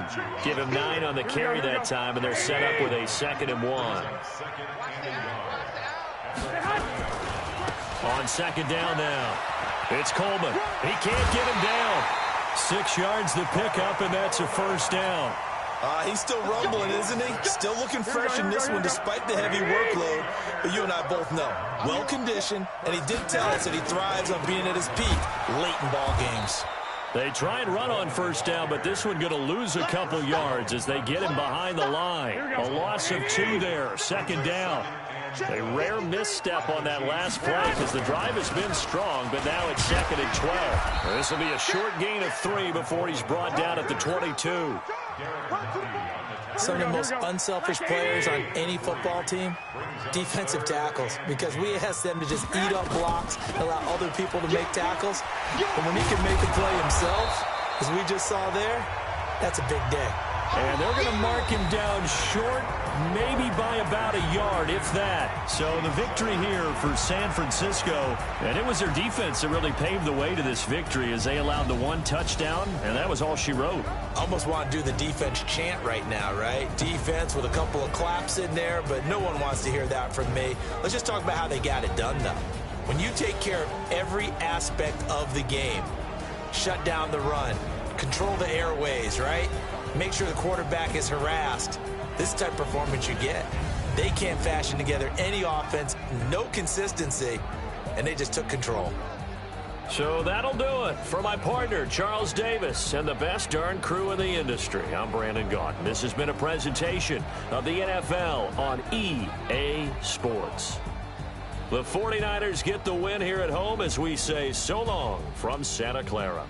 Give him 9 on the carry that time, and they're set up with a 2nd and 1. On second down now, it's Coleman. He can't get him down. 6 yards the pickup, and that's a first down. He's still rumbling, isn't he? Still looking fresh in this one despite the heavy workload. But you and I both know, well-conditioned, and he did tell us that he thrives on being at his peak late in ball games. They try and run on first down, but this one going to lose a couple yards as they get him behind the line. A loss of 2 there, second down. A rare misstep on that last play because the drive has been strong, but now it's 2nd and 12. This will be a short gain of 3 before he's brought down at the 22. Some of the most unselfish players on any football team, defensive tackles, because we ask them to just eat up blocks, allow other people to make tackles. And when he can make a play himself, as we just saw there, that's a big day. And they're going to mark him down short, maybe by about a yard, if that. So the victory here for San Francisco, and it was their defense that really paved the way to this victory as they allowed the 1 touchdown, and that was all she wrote. Almost want to do the defense chant right now, right? Defense with a couple of claps in there, but no one wants to hear that from me. Let's just talk about how they got it done, though. When you take care of every aspect of the game, shut down the run, control the airways, right? Make sure the quarterback is harassed. This type of performance you get. They can't fashion together any offense, no consistency, and they just took control. So that'll do it for my partner, Charles Davis, and the best darn crew in the industry. I'm Brandon Gaudin. This has been a presentation of the NFL on EA Sports. The 49ers get the win here at home as we say so long from Santa Clara.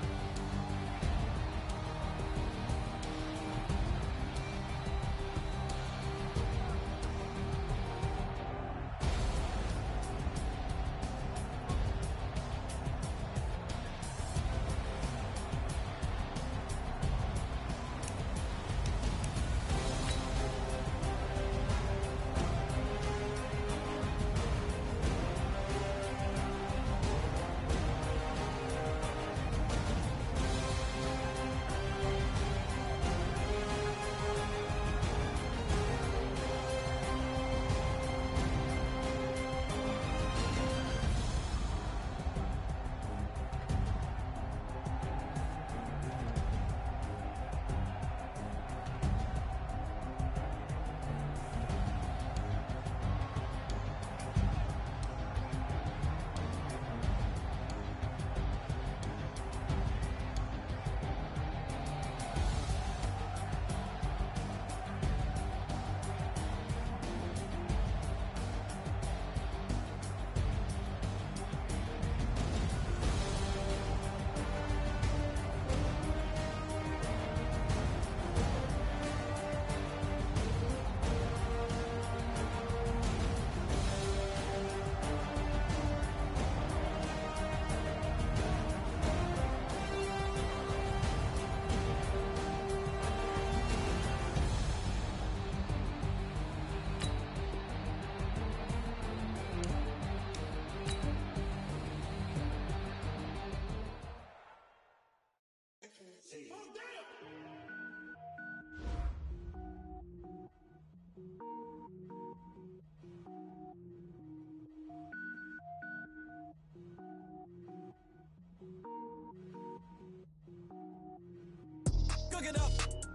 Cook it up,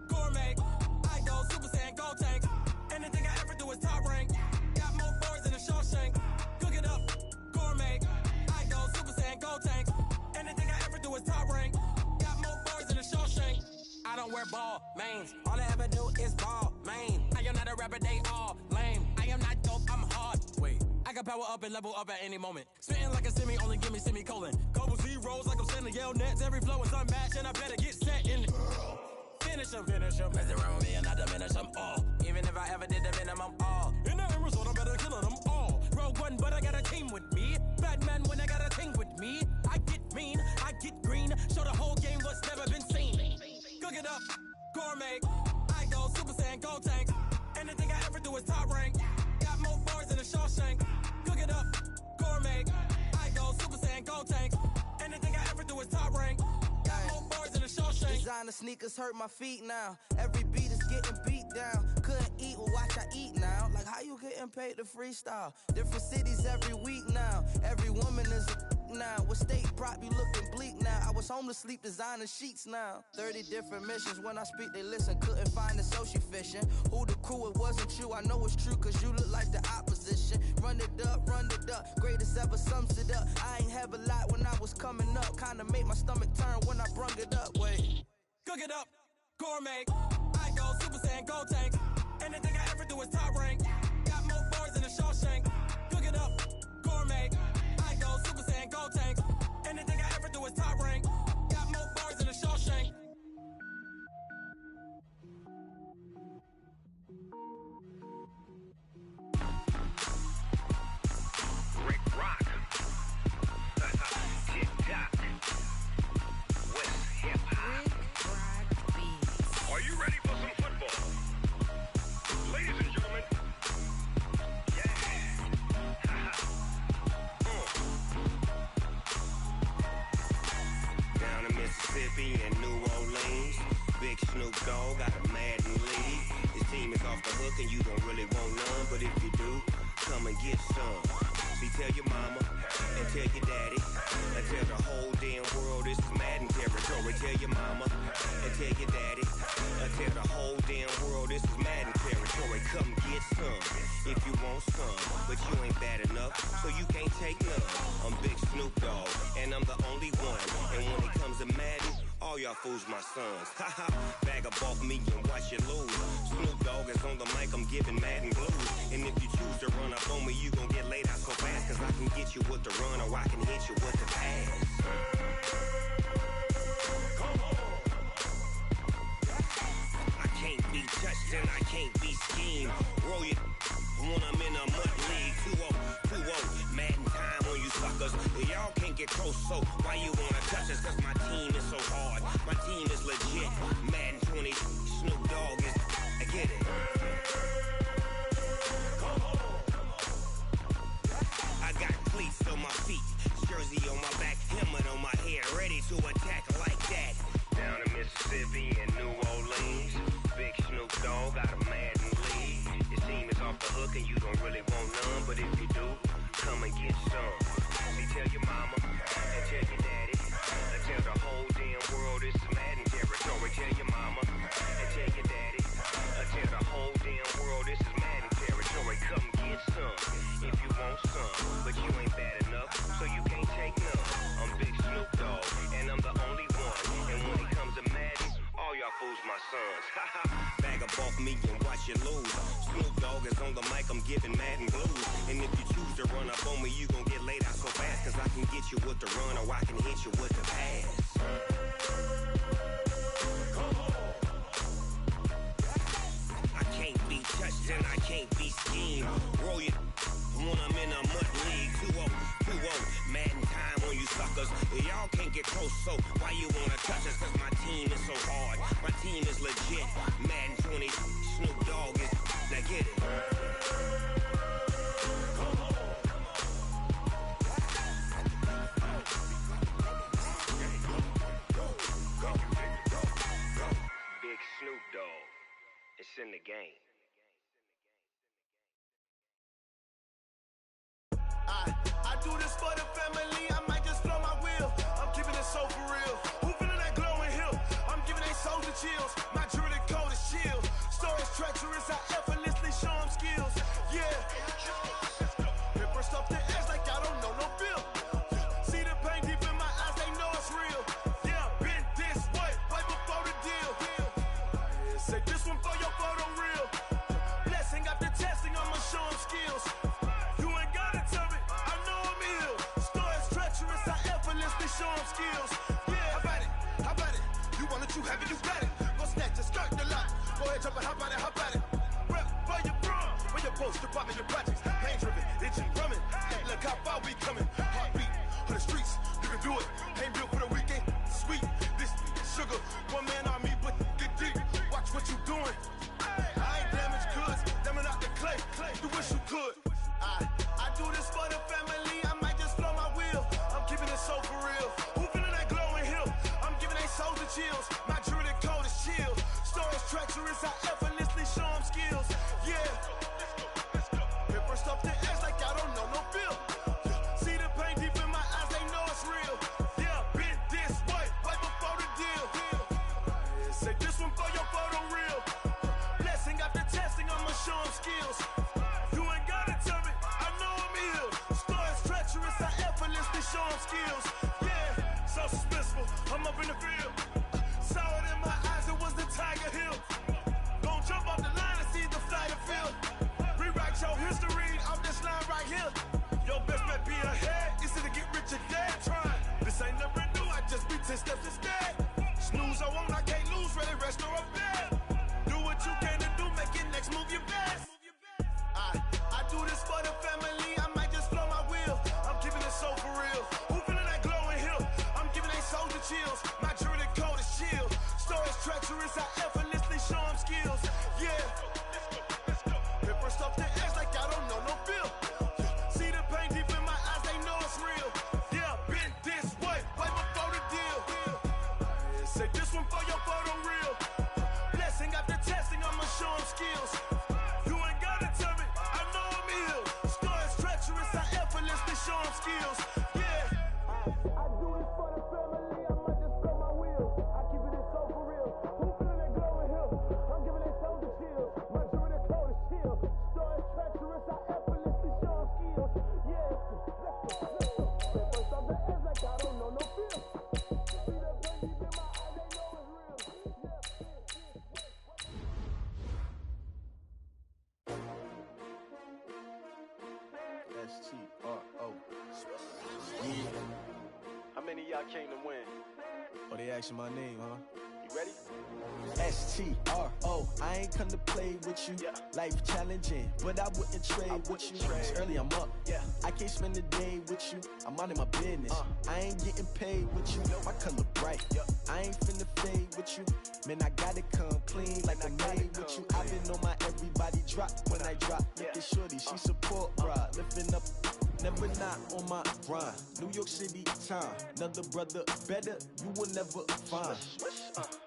gourmet. I go Super Saiyan, go tank. Anything I ever do is top rank. Got more boards than a Shawshank. Cook it up, gourmet. I go Super Saiyan, go tank. Anything I ever do is top rank. Got more boards than a Shawshank. I don't wear ball mains. All I ever do is ball main. I am not a rapper, they all lame. I am not dope, I'm hard. Wait, I got power up and level up at any moment. Spitting like a semi, only give me semicolon. Couple zeros like I'm sending yell nets. Every flow is unmatched and I better get set in. Finish them. Mess around with me and I diminish them all. Even if I ever did the minimum all. In the end result, I'm better killing them all. Rogue One, but I got a team with me. Batman when I got a team with me. I get mean, I get green. Show the whole game what's never been seen. Cook it up, gourmet. I go Super Saiyan, go tank. Anything I ever do is top rank. Got more bars than a Shawshank. Cook it up, gourmet. I go Super Saiyan, go tank. Anything I ever do is top rank. Got more bars than a Shawshank. Designer sneakers hurt my feet now. Every beat is getting beat down. Couldn't eat, well watch I eat now. Like how you getting paid to freestyle? Different cities every week now. Every woman is a now. With state prop, you looking bleak now. I was home to sleep designing sheets now. 30 different missions. When I speak, they listen. Couldn't find it, so she fishing. Who the crew? It wasn't you. I know it's true, cause you look like the opposition. Run it up. Greatest ever sums it up. I ain't have a lot when I was coming up. Kinda made my stomach turn when I brung it up. Wait. Cook it up, gourmet. I go Super Saiyan, go tank. Anything I ever do is top rank. Got more bars than a Shawshank. Mississippi and New Orleans. Big Snoop Dogg got a Madden lead. His team is off the hook and you don't really want none, but if you do, come and get some. See, tell your mama and tell your daddy and tell the whole damn world this is Madden territory. Tell your mama and tell your daddy and tell the whole damn world this is Madden territory. Come get some if you want some, but you ain't bad enough, so you can't take none. I'm Big Snoop Dogg, and I'm the only one. And when it comes to Madden, all y'all fools my sons. Haha, bag up off me and watch you lose. Snoop Dogg is on the mic, I'm giving Madden blues. And if you choose to run up on me, you gon' get laid out so fast, cause I can get you with the run or I can hit you with the pass. I can't be touched and I can't be schemed. Roll you when I'm in a mud league. 2-0, Madden time on you suckers. Y'all can't get close, so why you wanna touch us? Cause my team is so hard, my team is legit. Madden 20, Snoop Dogg is, I get it. I got cleats on my feet, jersey on my back, helmet on my head, ready to attack like that. Down in Mississippi and New Orleans, Big Snoop Dogg got a Madden lead. His team is off the hook and you don't really want none, but if you do, come and get some. See, tell your mama and tell your daddy and tell the whole damn world this is Madden territory. Tell your mama and tell your daddy and tell the whole damn world this is Madden territory. Come get some if you want some, but you ain't bad enough, so you can't take none. I'm Big Snoop Dogg, and I'm the only one. And when it comes to Madden, all y'all fools my sons. Haha, bag up off me and watch you lose. Snoop Dogg is on the mic, I'm giving Madden blues. And if you choose to run up on me, you gon' get laid out so fast, cause I can get you with the run or I can hit you with the pass. I can't be touched and I can't be schemed. Roll you when I'm in a mud league. 2-0, Madden time on you suckers. Y'all can't get close, so why you wanna touch us? Cause my team is so hard, my team is legit. Madden 20, Snoop Dogg is, now get it. Big Snoop Dogg, it's in the game. I do this for the family, I might just blow my wheel. I'm keeping it so for real. Who feeling that glowing hill? I'm giving they souls the chills. My jewelry code is chill. Stories treacherous, I effortlessly show them skills. Yeah. Paper stuff the edge like I don't know no bill. See the pain deep in my eyes, they know it's real. Yeah, been this way, way before the deal. Say this one for your photo reel. Blessing after testing, I'ma show them skills. Show them skills. Yeah, how about it? You want it, you have it, you got it. Go snatch it, skirt the lot. Go ahead, jump it, how about it? Rep for your prom, for your poster, popping your projects. Pain driven, itching, drumming. Hey, look how far we coming. Heartbeat on the streets, you can do it. Ain't built for the weekend. Sweet, this sugar, one man army, but get deep. Watch what you doing. I ain't damaged goods, damn it out the clay. You wish you could. I do this for the family. I might just blow my wheel. I'm keeping it so for real. Who feeling that glowing hill? I'm giving they souls the chills. My jewelry code is chill. Stories treacherous, I effortlessly show them skills. Yeah. Paper stuff the edge like I don't know no bill. See the pain deep in my eyes, they know it's real. Yeah, been this way, way before the deal. Say this one for your photo reel. Blessing after testing, I'ma show them skills. You ain't gotta tell me, I know I'm ill. Stories treacherous, I effortlessly show them skills. Yeah, so suspenseful, I'm up in the field. Saw it in my eyes, it was the Tiger Hill. Gon' jump off the line and see the flyer field. Rewrite your history off this line right here. Your best bet be ahead, it's to get rich or dead trying. This ain't never new, I just be 10 steps instead. Snooze, I won't, I can't lose, ready, rest or a bed. Do what you can to do, make it next move your best. I do this for the family, I might just blow my wheel. I'm keeping it so for real. Who feeling that glowing hill? I'm giving they souls the chills. My jewelry code is chill. Stories treacherous, I effortlessly show them skills. Yeah. Paper stuff the edge like I don't know no bill. See the pain deep in my eyes, they know it's real. Yeah, been this way, way before the deal. S-T-R-O. Yeah. How many of y'all came to win? Oh, they asking my name, huh? You ready? S-T-R-O. I ain't come to play with you. Yeah. Life challenging, but I wouldn't trade with you. It's early, I'm up. Yeah. I can't spend the day with you. I'm minding my business. I ain't getting paid with you. My color bright. I ain't finna fade with you. Man, I gotta come clean like I made with you. I've been on my everybody drop when I drop. Look at shorty, she support, bruh. Lifting up. Never not on my grind. New York City time. Another brother better, you will never find.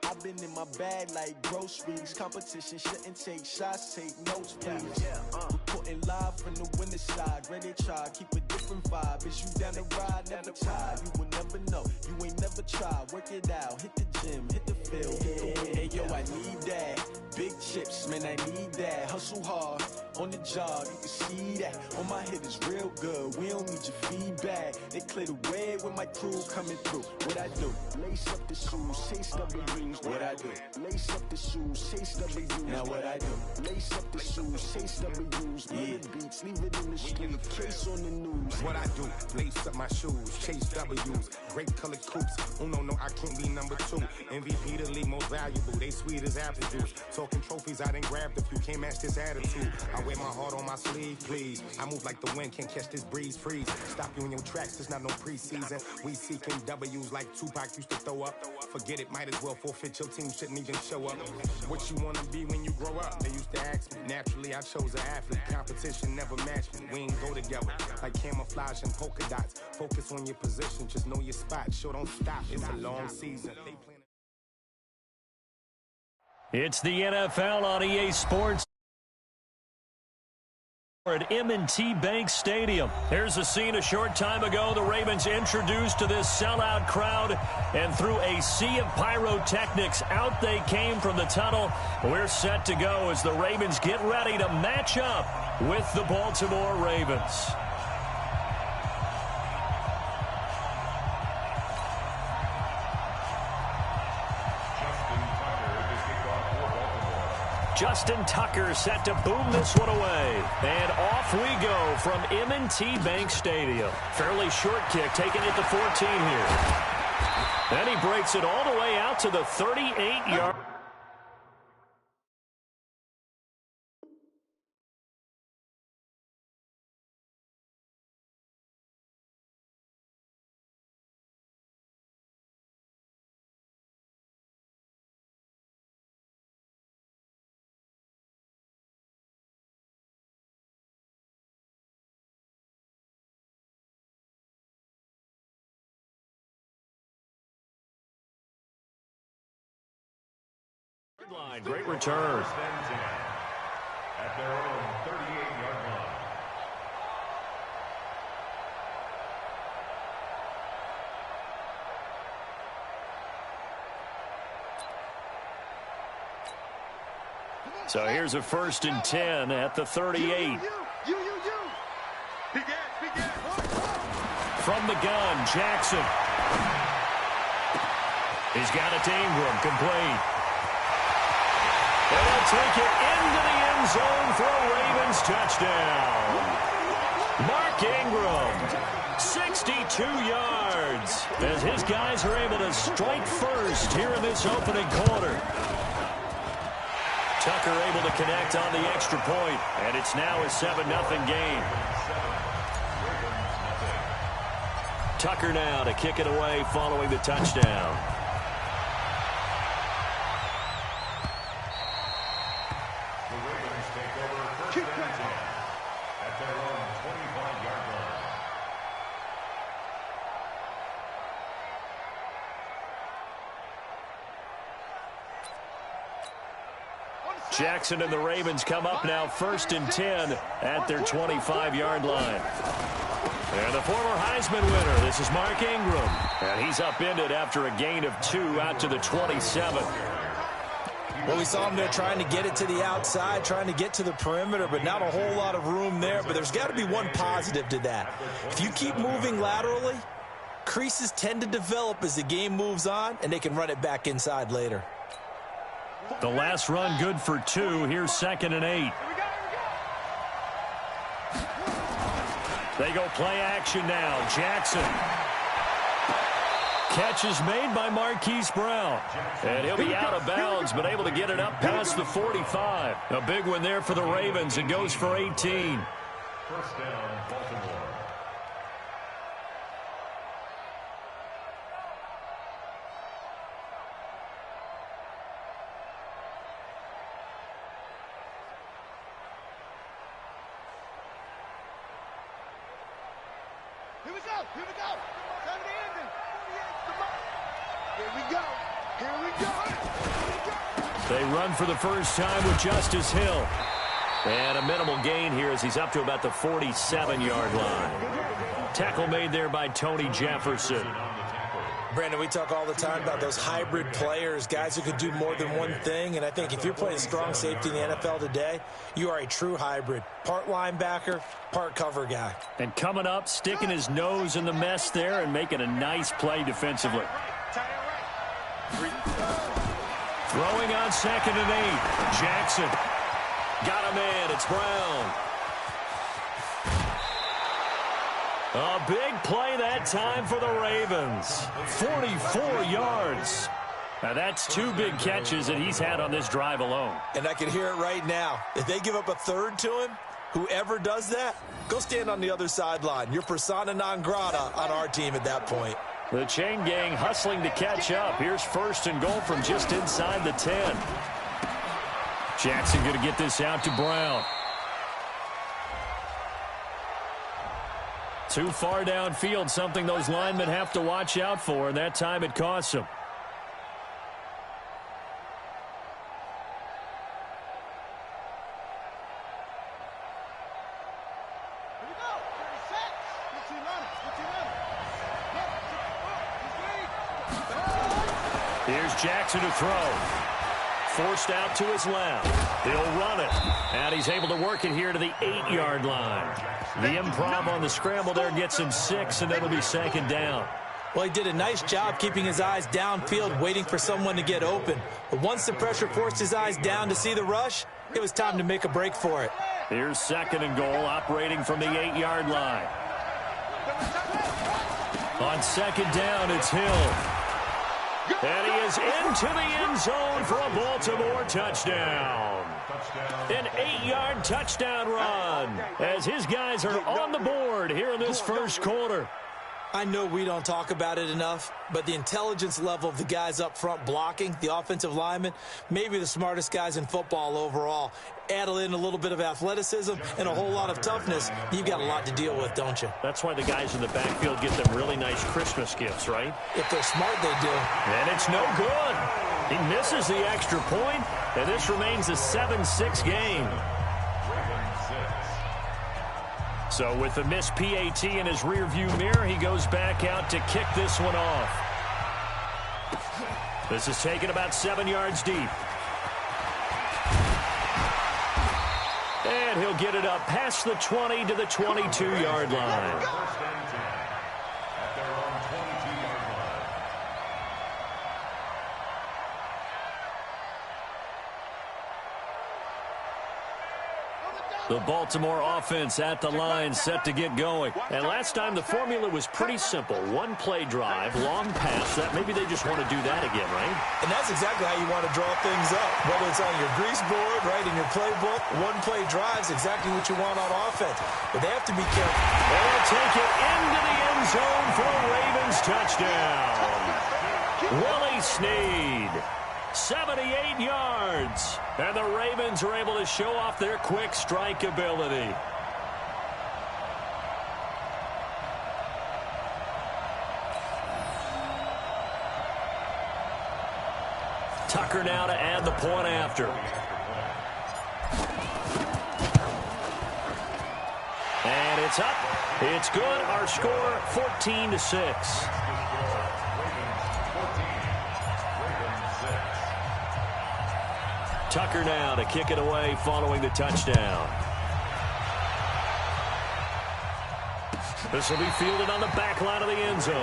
I've been in my bag like groceries. Competition shouldn't take shots, take notes, please. Reporting live from the winter side. Ready to try, keep a different vibe. Is you down the ride, never tired. You will never know, you ain't never tried. Work it out, hit the gym, hit the field, hit the wind. Hey yo, I need that. Big chips, man, I need that. Hustle hard, on the job, you can see that. On my head is real good, we don't need your feedback. They clear the way with my crew coming through. What I do? Lace up the shoes, chase W's. What I do? Lace up the shoes, chase W's. Now what I do? Lace up the shoes, chase W's. Yeah. Beats, leave it in the street, case on the news. What I do? Lace up my shoes, chase W's. Great colored coops. Oh no, I can't be number 2. MVP the league most valuable. They sweet as apple juice. Talking trophies, I done grabbed a few. Can't match this attitude. I wear my heart on my sleeve, please. I move like the wind, can't catch this breeze. Freeze. Stop you in your tracks. It's not no preseason. We seeking W's like Tupac used to throw up. Forget it, might as well forfeit. Your team shouldn't even show up. What you wanna be when you grow up? They used to ask me. Naturally, I chose an athlete. Competition never matched me. We ain't go together like camouflage and polka dots. Focus on your position, just know your spot. Sure, don't stop. It's a long season. It's the NFL on EA Sports at M&T Bank Stadium. Here's a scene a short time ago. The Ravens introduced to this sellout crowd, and through a sea of pyrotechnics, out they came from the tunnel. We're set to go as the Ravens get ready to match up with the Baltimore Ravens. Justin Tucker set to boom this one away. And off we go from M&T Bank Stadium. Fairly short kick, taken at the 14 here. Then he breaks it all the way out to the 38-yard. Line. Great return. At their own 38-yard line. So here's a 1st and 10 at the 38. From the gun, Jackson. He's got it to Ingram, complete. And he'll take it into the end zone for a Ravens touchdown. Mark Ingram, 62 yards, as his guys are able to strike first here in this opening quarter. Tucker able to connect on the extra point, and it's now a 7-0 game. Tucker now to kick it away following the touchdown. Jackson and the Ravens come up now 1st and 10 at their 25-yard line. And the former Heisman winner, this is Mark Ingram. And he's upended after a gain of 2 out to the 27. Well, we saw him there trying to get it to the outside, trying to get to the perimeter, but not a whole lot of room there. But there's got to be one positive to that. If you keep moving laterally, Creases tend to develop as the game moves on, and they can run it back inside later. The last run good for 2. Here's 2nd and 8. They go play action now. Jackson. Catch is made by Marquise Brown. And he'll be out of bounds, but able to get it up past the 45. A big one there for the Ravens. It goes for 18. First down, Baltimore. Here we go. Here we go. Time to end it. Here we go. Here we go. They run for the first time with Justice Hill. And a minimal gain here as he's up to about the 47-yard line. Tackle made there by Tony Jefferson. Brandon, we talk all the time about those hybrid players, guys who could do more than one thing. And I think if you're playing strong safety in the NFL today, you are a true hybrid. Part linebacker, part cover guy. And coming up, sticking his nose in the mess there and making a nice play defensively. Throwing on 2nd and 8. Jackson. Got a man. It's Brown. A big play that time for the Ravens. 44 yards. Now that's 2 big catches that he's had on this drive alone. And I can hear it right now. If they give up a third to him, whoever does that, go stand on the other sideline. You're persona non grata on our team at that point. The chain gang hustling to catch up. Here's 1st and goal from just inside the 10. Jackson going to get this out to Brown. Too far downfield, something those linemen have to watch out for, and that time it costs them. Here's Jackson to throw. Forced out to his left. He'll run it. And he's able to work it here to the 8-yard line. The improv on the scramble there gets him 6, and it'll be 2nd down. Well, he did a nice job keeping his eyes downfield, waiting for someone to get open. But once the pressure forced his eyes down to see the rush, it was time to make a break for it. Here's 2nd and goal, operating from the 8-yard line. On 2nd down, it's Hill. And he is into the end zone for a Baltimore touchdown. An 8-yard touchdown run as his guys are on the board here in this first quarter. I know we don't talk about it enough, but the intelligence level of the guys up front blocking, the offensive linemen, maybe the smartest guys in football overall. Add in a little bit of athleticism and a whole lot of toughness, you've got a lot to deal with, don't you? That's why the guys in the backfield get them really nice Christmas gifts, right? If they're smart, they do. And it's no good. He misses the extra point, and this remains a 7-6 game. So with the missed PAT in his rearview mirror, he goes back out to kick this one off. This is taken about 7 yards deep. And he'll get it up past the 20 to the 22-yard line. The Baltimore offense at the line, set to get going. And last time the formula was pretty simple. One play drive, long pass. That maybe they just want to do that again, right? And that's exactly how you want to draw things up. Whether it's on your grease board, right, in your playbook, one play drive is exactly what you want on offense. But they have to be careful. They'll take it into the end zone for a Ravens touchdown. Willie Snead. 78 yards. And the Ravens are able to show off their quick strike ability. Tucker now to add the point after. And it's up. It's good. Our score, 14-6. Tucker now to kick it away following the touchdown. This will be fielded on the back line of the end zone.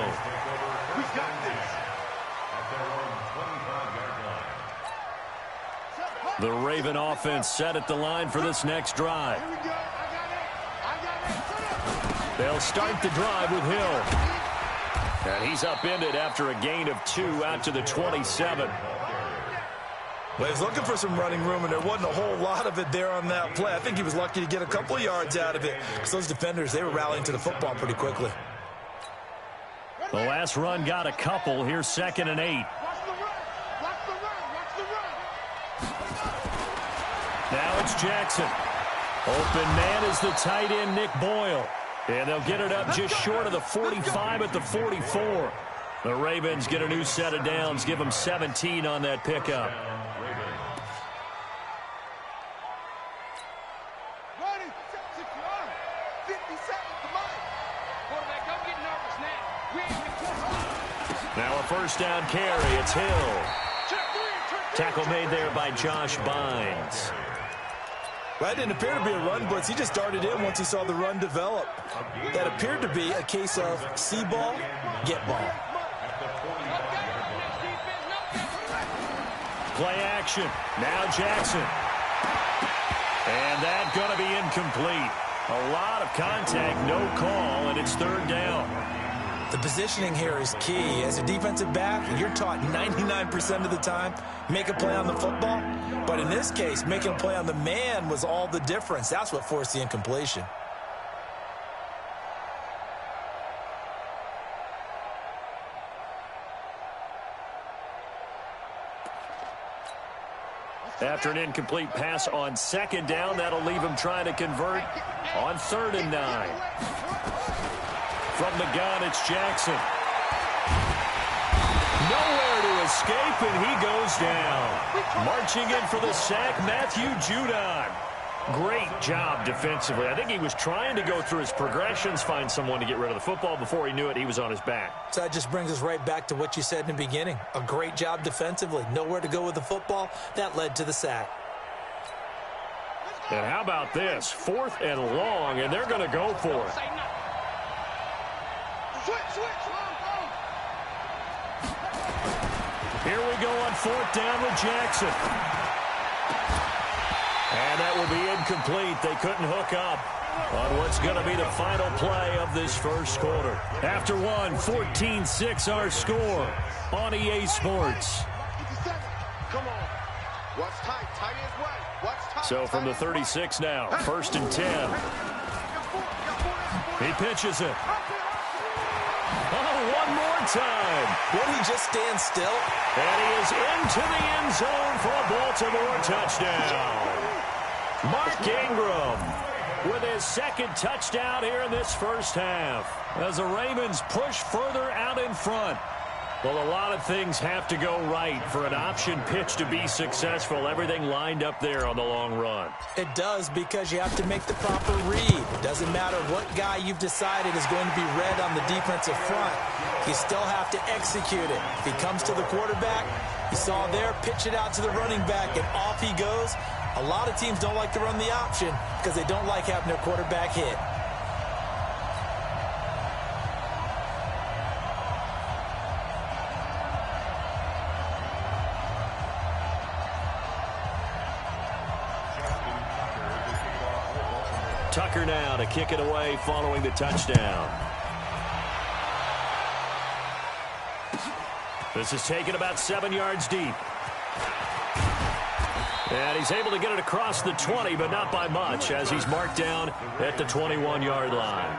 We got this. The Raven offense set at the line for this next drive. Here we go. I got it. They'll start the drive with Hill. And he's upended after a gain of 2 out to the 27. Well, he was looking for some running room, and there wasn't a whole lot of it there on that play. I think he was lucky to get a couple of yards out of it because those defenders, they were rallying to the football pretty quickly. The last run got a couple. Here's 2nd and 8. Now it's Jackson. Open man is the tight end, Nick Boyle. And they'll get it up just short of the 45 at the 44. The Ravens get a new set of downs, give them 17 on that pickup. Now a first down carry. It's Hill. Tackle made there by Josh Bynes. That didn't appear to be a run blitz. He just darted in once he saw the run develop. That appeared to be a case of see ball, get ball. Play action. Now Jackson. And that's going to be incomplete. A lot of contact, no call, and it's 3rd down. The positioning here is key. As a defensive back, you're taught 99% of the time, make a play on the football. But in this case, making a play on the man was all the difference. That's what forced the incompletion. After an incomplete pass on 2nd down, that'll leave him trying to convert on 3rd and 9. From the gun, it's Jackson. Nowhere to escape, and he goes down. Marching in for the sack, Matthew Judon. Great job defensively. I think he was trying to go through his progressions, find someone to get rid of the football. Before he knew it, he was on his back. So that just brings us right back to what you said in the beginning. A great job defensively. Nowhere to go with the football. That led to the sack. And how about this? 4th and long, and they're going to go for it. Here we go on 4th down with Jackson. And that will be incomplete. They couldn't hook up on what's going to be the final play of this first quarter. After one, 14-6 our score on EA Sports. Come on. Watch tight. Tight is right. Watch tight. So from the 36 now, 1st and 10. He pitches it. Oh, one more time. Won't he just stand still? And he is into the end zone for a Baltimore touchdown. Mark Ingram with his 2nd touchdown here in this first half as the Ravens push further out in front. Well, a lot of things have to go right for an option pitch to be successful. Everything lined up there on the long run. It does, because you have to make the proper read. It doesn't matter what guy you've decided is going to be read on the defensive front. You still have to execute it. If he comes to the quarterback, you saw there, pitch it out to the running back, and off he goes. A lot of teams don't like to run the option because they don't like having their quarterback hit. Tucker now to kick it away following the touchdown. This is taken about 7 yards deep. And he's able to get it across the 20, but not by much, as he's marked down at the 21-yard line.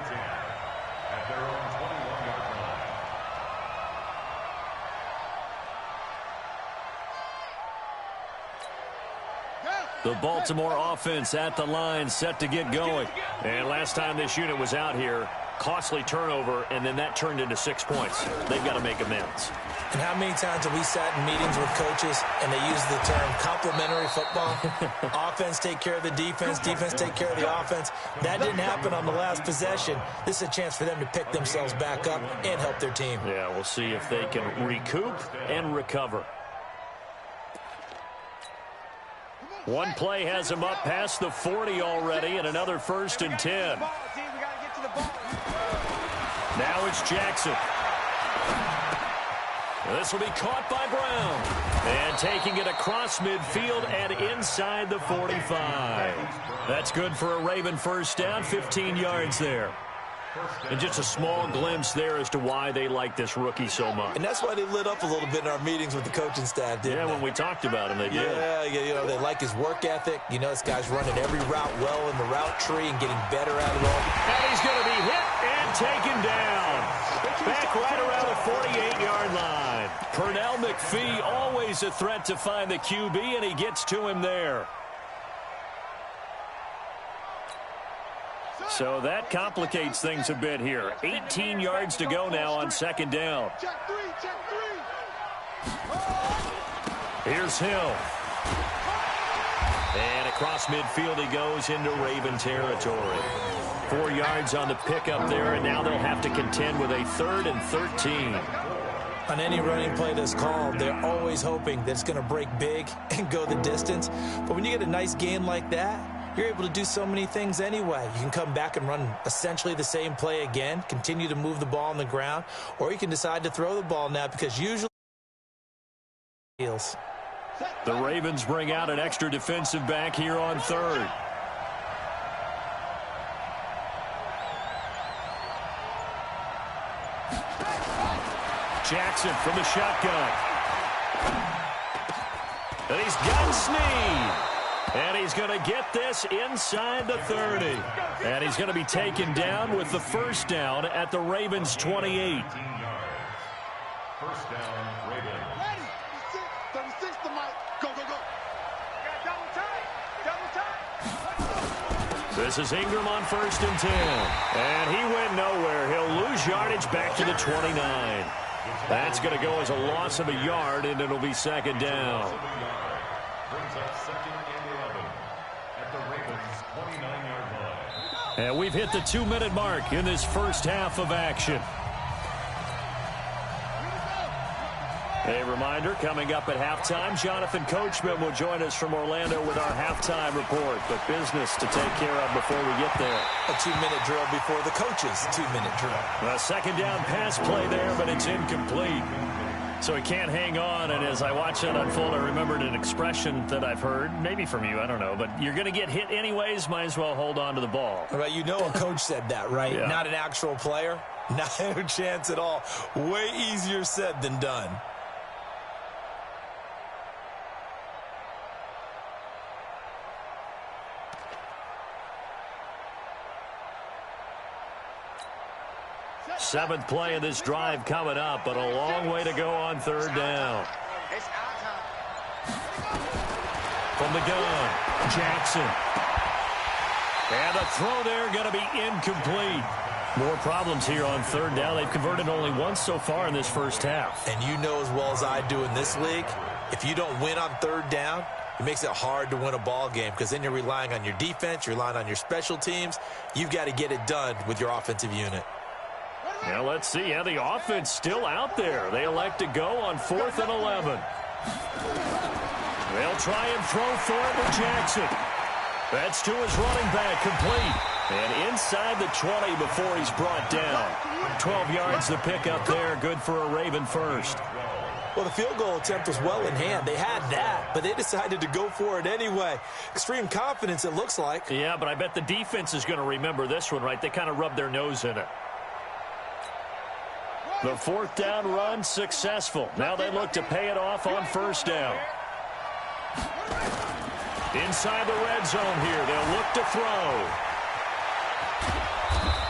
The Baltimore offense at the line, set to get going. And last time this unit was out here, costly turnover, and then that turned into 6 points. They've got to make amends. And how many times have we sat in meetings with coaches and they use the term complementary football? Offense take care of the defense, defense take care of the offense. That didn't happen on the last possession. This is a chance for them to pick themselves back up and help their team. Yeah, we'll see if they can recoup and recover. One play has him up past the 40 already, and another 1st and 10. Now it's Jackson. This will be caught by Brown. And taking it across midfield and inside the 45. That's good for a Raven first down, 15 yards there. And just a small glimpse there as to why they like this rookie so much. And that's why they lit up a little bit in our meetings with the coaching staff, didn't they? When we talked about him, they did. Yeah, you know, they like his work ethic. You know, this guy's running every route well in the route tree and getting better at it all. And he's going to be hit and taken down. Back right around the 48-yard line. Pernell McPhee, always a threat to find the QB, and he gets to him there. So that complicates things a bit here. 18 yards to go now on second down. Here's Hill. And across midfield he goes into Raven territory. 4 yards on the pickup there, and now they'll have to contend with a 3rd and 13. On any running play that's called, they're always hoping that it's going to break big and go the distance. But when you get a nice game like that, you're able to do so many things anyway. You can come back and run essentially the same play again, continue to move the ball on the ground, or you can decide to throw the ball now because usually the Ravens bring out an extra defensive back here on 3rd. Jackson from the shotgun. And he's got Snead. And he's going to get this inside the 30. And he's going to be taken down with the first down at the Ravens' 28. First down, Ravens. Ready. 36 to Mike. Go, go, go. Double time. Double time. This is Ingram on 1st and 10. And he went nowhere. He'll lose yardage back to the 29. That's going to go as a loss of a yard, and it'll be second down. Brings up 2nd and 11 at the Ravens' 29-yard line. And we've hit the 2-minute mark in this first half of action. A reminder, coming up at halftime, Jonathan Coachman will join us from Orlando with our halftime report. But business to take care of before we get there. A 2-minute drill before the coach's 2-minute drill. A second down pass play there, but it's incomplete. So he can't hang on, and as I watch that unfold, I remembered an expression that I've heard, maybe from you, I don't know, but you're going to get hit anyways, might as well hold on to the ball. Right, you know a coach said that, right? Yeah. Not an actual player. No chance at all. Way easier said than done. Seventh play of this drive coming up, but a long way to go on 3rd down. From the gun, Jackson. And the throw there going to be incomplete. More problems here on 3rd down. They've converted only once so far in this first half. And you know as well as I do in this league, if you don't win on 3rd down, it makes it hard to win a ball game because then you're relying on your defense, you're relying on your special teams. You've got to get it done with your offensive unit. Now let's see. Yeah, the offense still out there. They elect to go on 4th and 11. They'll try and throw for it with Jackson. That's to his running back, complete. And inside the 20 before he's brought down. 12 yards to pick up there. Good for a Raven first. Well, the field goal attempt was well in hand. They had that, but they decided to go for it anyway. Extreme confidence, it looks like. Yeah, but I bet the defense is going to remember this one, right? They kind of rubbed their nose in it. The 4th down run successful. Now they look to pay it off on 1st down. Inside the red zone here. They'll look to throw.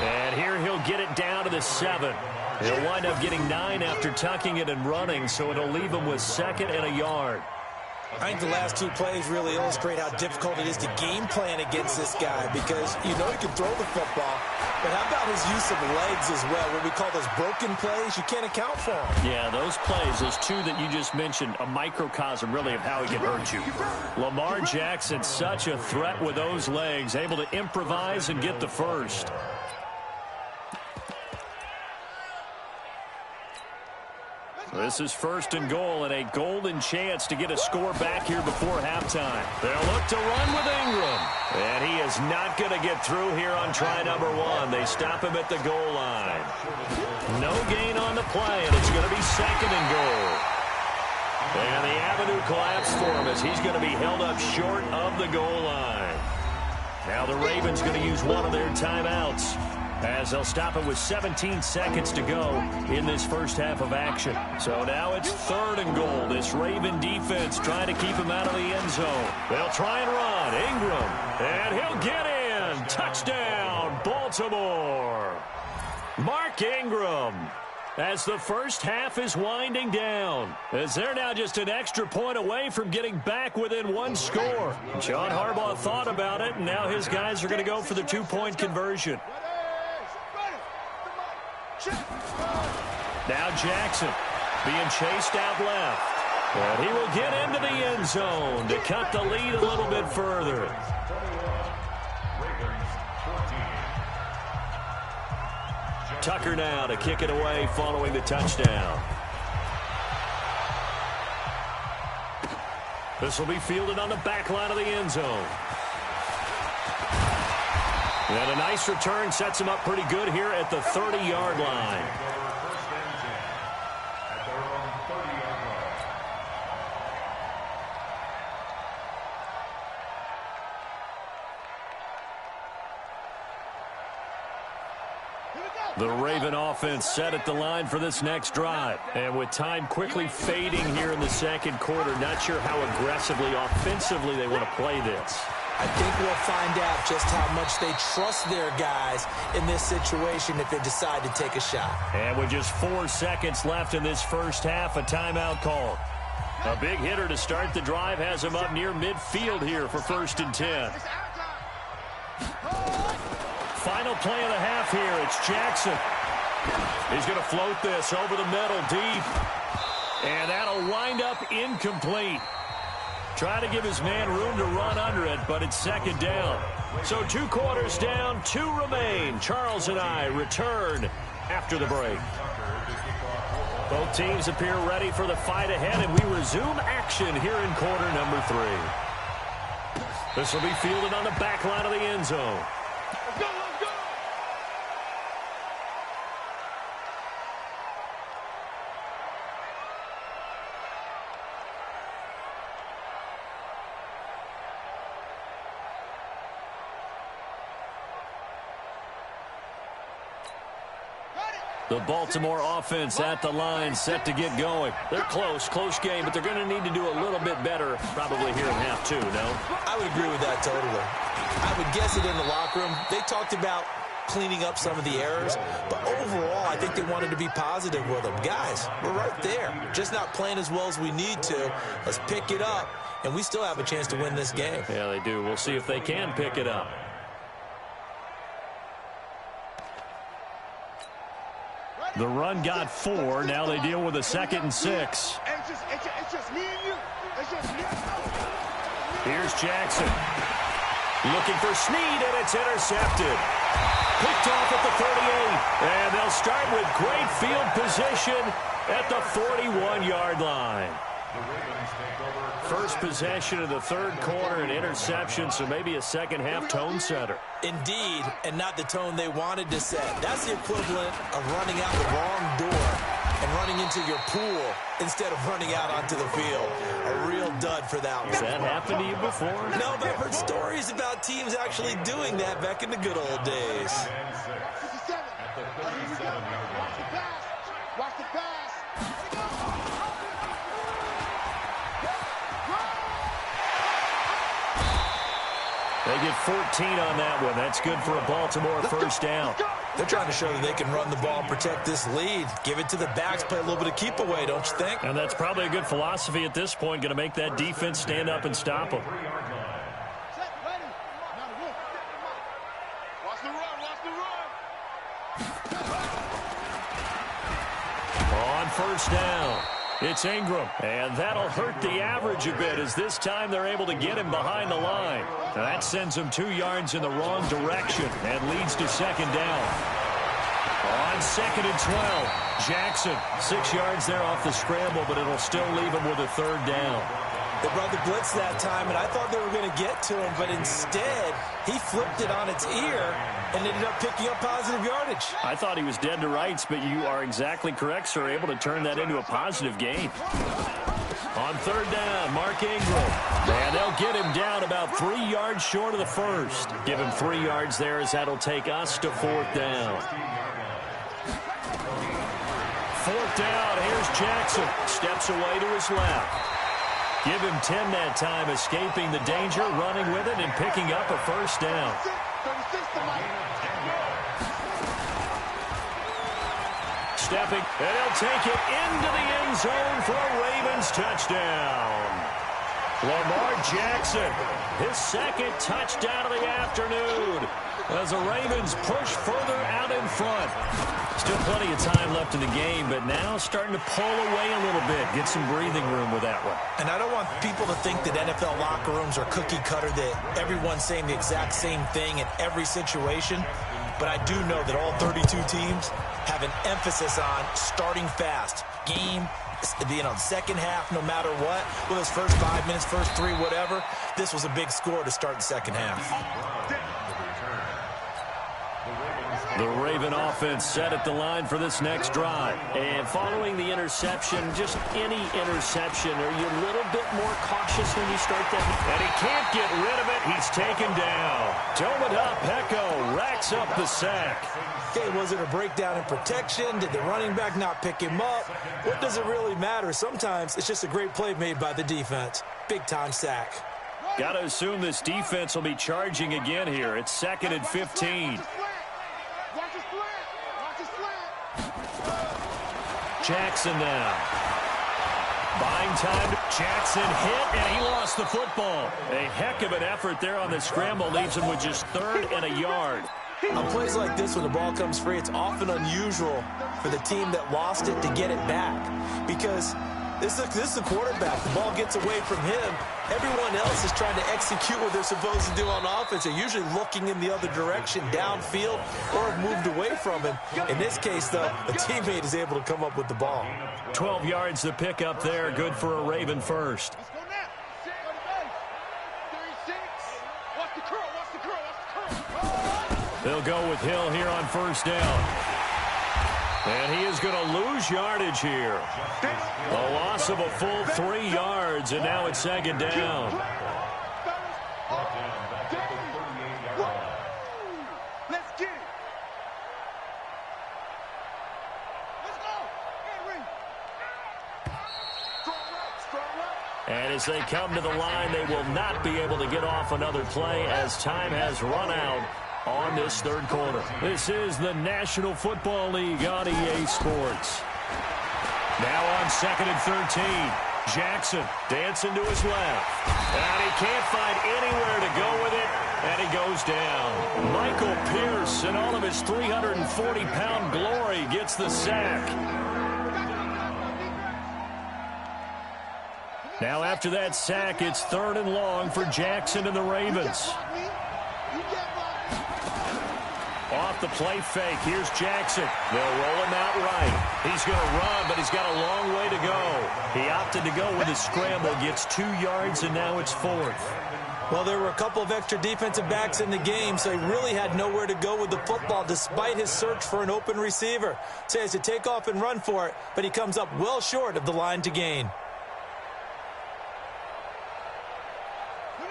And here he'll get it down to the 7. He'll wind up getting 9 after tucking it and running, so it'll leave him with 2nd and a yard. I think the last 2 plays really illustrate how difficult it is to game plan against this guy because you know he can throw the football, but how about his use of legs as well? What we call those broken plays, you can't account for them. Yeah, those plays, those 2 that you just mentioned, a microcosm really of how he can hurt you. Lamar Jackson, such a threat with those legs, able to improvise and get the first. This is 1st and goal and a golden chance to get a score back here before halftime. They'll look to run with Ingram. And he is not going to get through here on try number 1. They stop him at the goal line. No gain on the play, and it's going to be 2nd and goal. And the avenue collapsed for him as he's going to be held up short of the goal line. Now the Ravens going to use one of their timeouts, as they'll stop it with 17 seconds to go in this first half of action. So now it's 3rd and goal. This Raven defense trying to keep him out of the end zone. They'll try and run. Ingram, and he'll get in. Touchdown, Baltimore. Mark Ingram, as the first half is winding down, as they're now just an extra point away from getting back within 1 score. John Harbaugh thought about it, and now his guys are going to go for the 2-point conversion. Now Jackson being chased out left. And he will get into the end zone to cut the lead a little bit further. Tucker now to kick it away following the touchdown. This will be fielded on the back line of the end zone. And a nice return sets him up pretty good here at the 30-yard line. The Raven offense set at the line for this next drive. And with time quickly fading here in the second quarter, not sure how aggressively, offensively they want to play this. I think we'll find out just how much they trust their guys in this situation if they decide to take a shot. And with just 4 seconds left in this first half, a timeout call. A big hitter to start the drive has him up near midfield here for 1st and 10. Final play of the half here. It's Jackson. He's going to float this over the middle deep. And that'll wind up incomplete. Trying to give his man room to run under it, but it's 2nd down. So 2 quarters down, 2 remain. Charles and I return after the break. Both teams appear ready for the fight ahead, and we resume action here in quarter number 3. This will be fielded on the back line of the end zone. Let's go, let's go! The Baltimore offense at the line, set to get going. They're close game, but they're going to need to do a little bit better probably here in half 2, no? I would agree with that totally. I would guess it in the locker room. They talked about cleaning up some of the errors, but overall, I think they wanted to be positive with them. Guys, we're right there. Just not playing as well as we need to. Let's pick it up, and we still have a chance to win this game. Yeah, they do. We'll see if they can pick it up. The run got 4. Now they deal with a 2nd and 6. It's just me and you. It's just me. Here's Jackson. Looking for Snead, and it's intercepted. Picked off at the 38. And they'll start with great field position at the 41-yard line. First possession of the 3rd quarter, an interception, so maybe a second-half tone setter. Indeed, and not the tone they wanted to set. That's the equivalent of running out the wrong door and running into your pool instead of running out onto the field. A real dud for that one. Has that happened to you before? No, but I've heard stories about teams actually doing that back in the good old days. 57. Watch the pass. Watch the pass. They get 14 on that one. That's good for a Baltimore first down. They're trying to show that they can run the ball and protect this lead. Give it to the backs, play a little bit of keep away, don't you think? And that's probably a good philosophy at this point, going to make that defense stand up and stop them. Watch the run, watch the run. On first down, it's Ingram. And that'll hurt the average a bit, as this time they're able to get him behind the line. Now that sends him 2 yards in the wrong direction and leads to 2nd down. On 2nd and 12, Jackson, 6 yards there off the scramble, but it'll still leave him with a 3rd down. They brought the blitz that time, and I thought they were going to get to him, but instead, he flipped it on its ear and ended up picking up positive yardage. I thought he was dead to rights, but you are exactly correct, sir, able to turn that into a positive gain. On 3rd down, Mark Ingram. And they'll get him down about 3 yards short of the first. Give him 3 yards there as that'll take us to 4th down. 4th down, here's Jackson. Steps away to his left. Give him 10 that time, escaping the danger, running with it, and picking up a 1st down. Stepping, and he'll take it into the end zone for a Ravens touchdown. Lamar Jackson, his 2nd touchdown of the afternoon, as the Ravens push further out in front. Still plenty of time left in the game, but now starting to pull away a little bit, get some breathing room with that one. And I don't want people to think that NFL locker rooms are cookie cutter, that everyone's saying the exact same thing in every situation. But I do know that all 32 teams have an emphasis on starting fast. Game, second half, no matter what, whether it's first 5 minutes, first 3, whatever. This was a big score to start the second half. The Raven offense set at the line for this next drive. And following the interception, just any interception, are you a little bit more cautious when you start that? And he can't get rid of it. He's taken down. Tomada Peko racks up the sack. Okay, was it a breakdown in protection? Did the running back not pick him up? What does it really matter? Sometimes it's just a great play made by the defense. Big-time sack. Got to assume this defense will be charging again here. It's 2nd and 15. Jackson now. Buying time. Jackson hit, and he lost the football. A heck of an effort there on the scramble. Leaves him with just 3rd and a yard. On plays like this, when the ball comes free, it's often unusual for the team that lost it to get it back. Because this is the quarterback. The ball gets away from him. Everyone else is trying to execute what they're supposed to do on offense. They're usually looking in the other direction, downfield, or have moved away from him. In this case, though, a teammate is able to come up with the ball. 12 yards to pick up there. Good for a Raven first. They'll go with Hill here on 1st down. And he is going to lose yardage here. A loss of a full 3 yards, and now it's 2nd down. Let's get it. Let's go. And as they come to the line, they will not be able to get off another play as time has run out on this 3rd quarter. This is the National Football League on EA Sports. Now on 2nd and 13. Jackson dancing to his left. And he can't find anywhere to go with it. And he goes down. Michael Pierce, in all of his 340-pound glory, gets the sack. Now after that sack, it's 3rd and long for Jackson and the Ravens. Off the play fake. Here's Jackson. They'll roll him out right. He's going to run, but he's got a long way to go. He opted to go with a scramble, gets 2 yards, and now it's 4th. Well, there were a couple of extra defensive backs in the game, so he really had nowhere to go with the football despite his search for an open receiver. So he has to take off and run for it, but he comes up well short of the line to gain.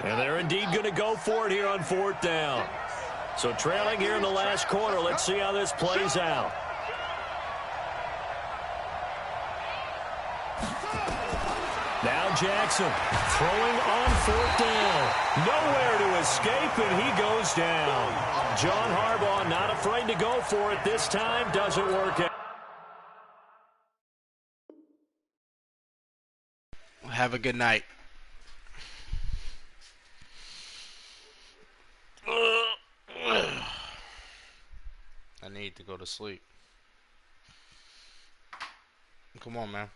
And they're indeed going to go for it here on 4th down. So trailing here in the last quarter. Let's see how this plays out. Now Jackson throwing on 4th down. Nowhere to escape, and he goes down. John Harbaugh not afraid to go for it this time. Doesn't work out. Have a good night. I need to go to sleep. Come on, man.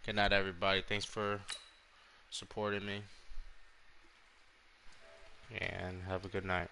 Good night, everybody. Thanks for supporting me. And have a good night.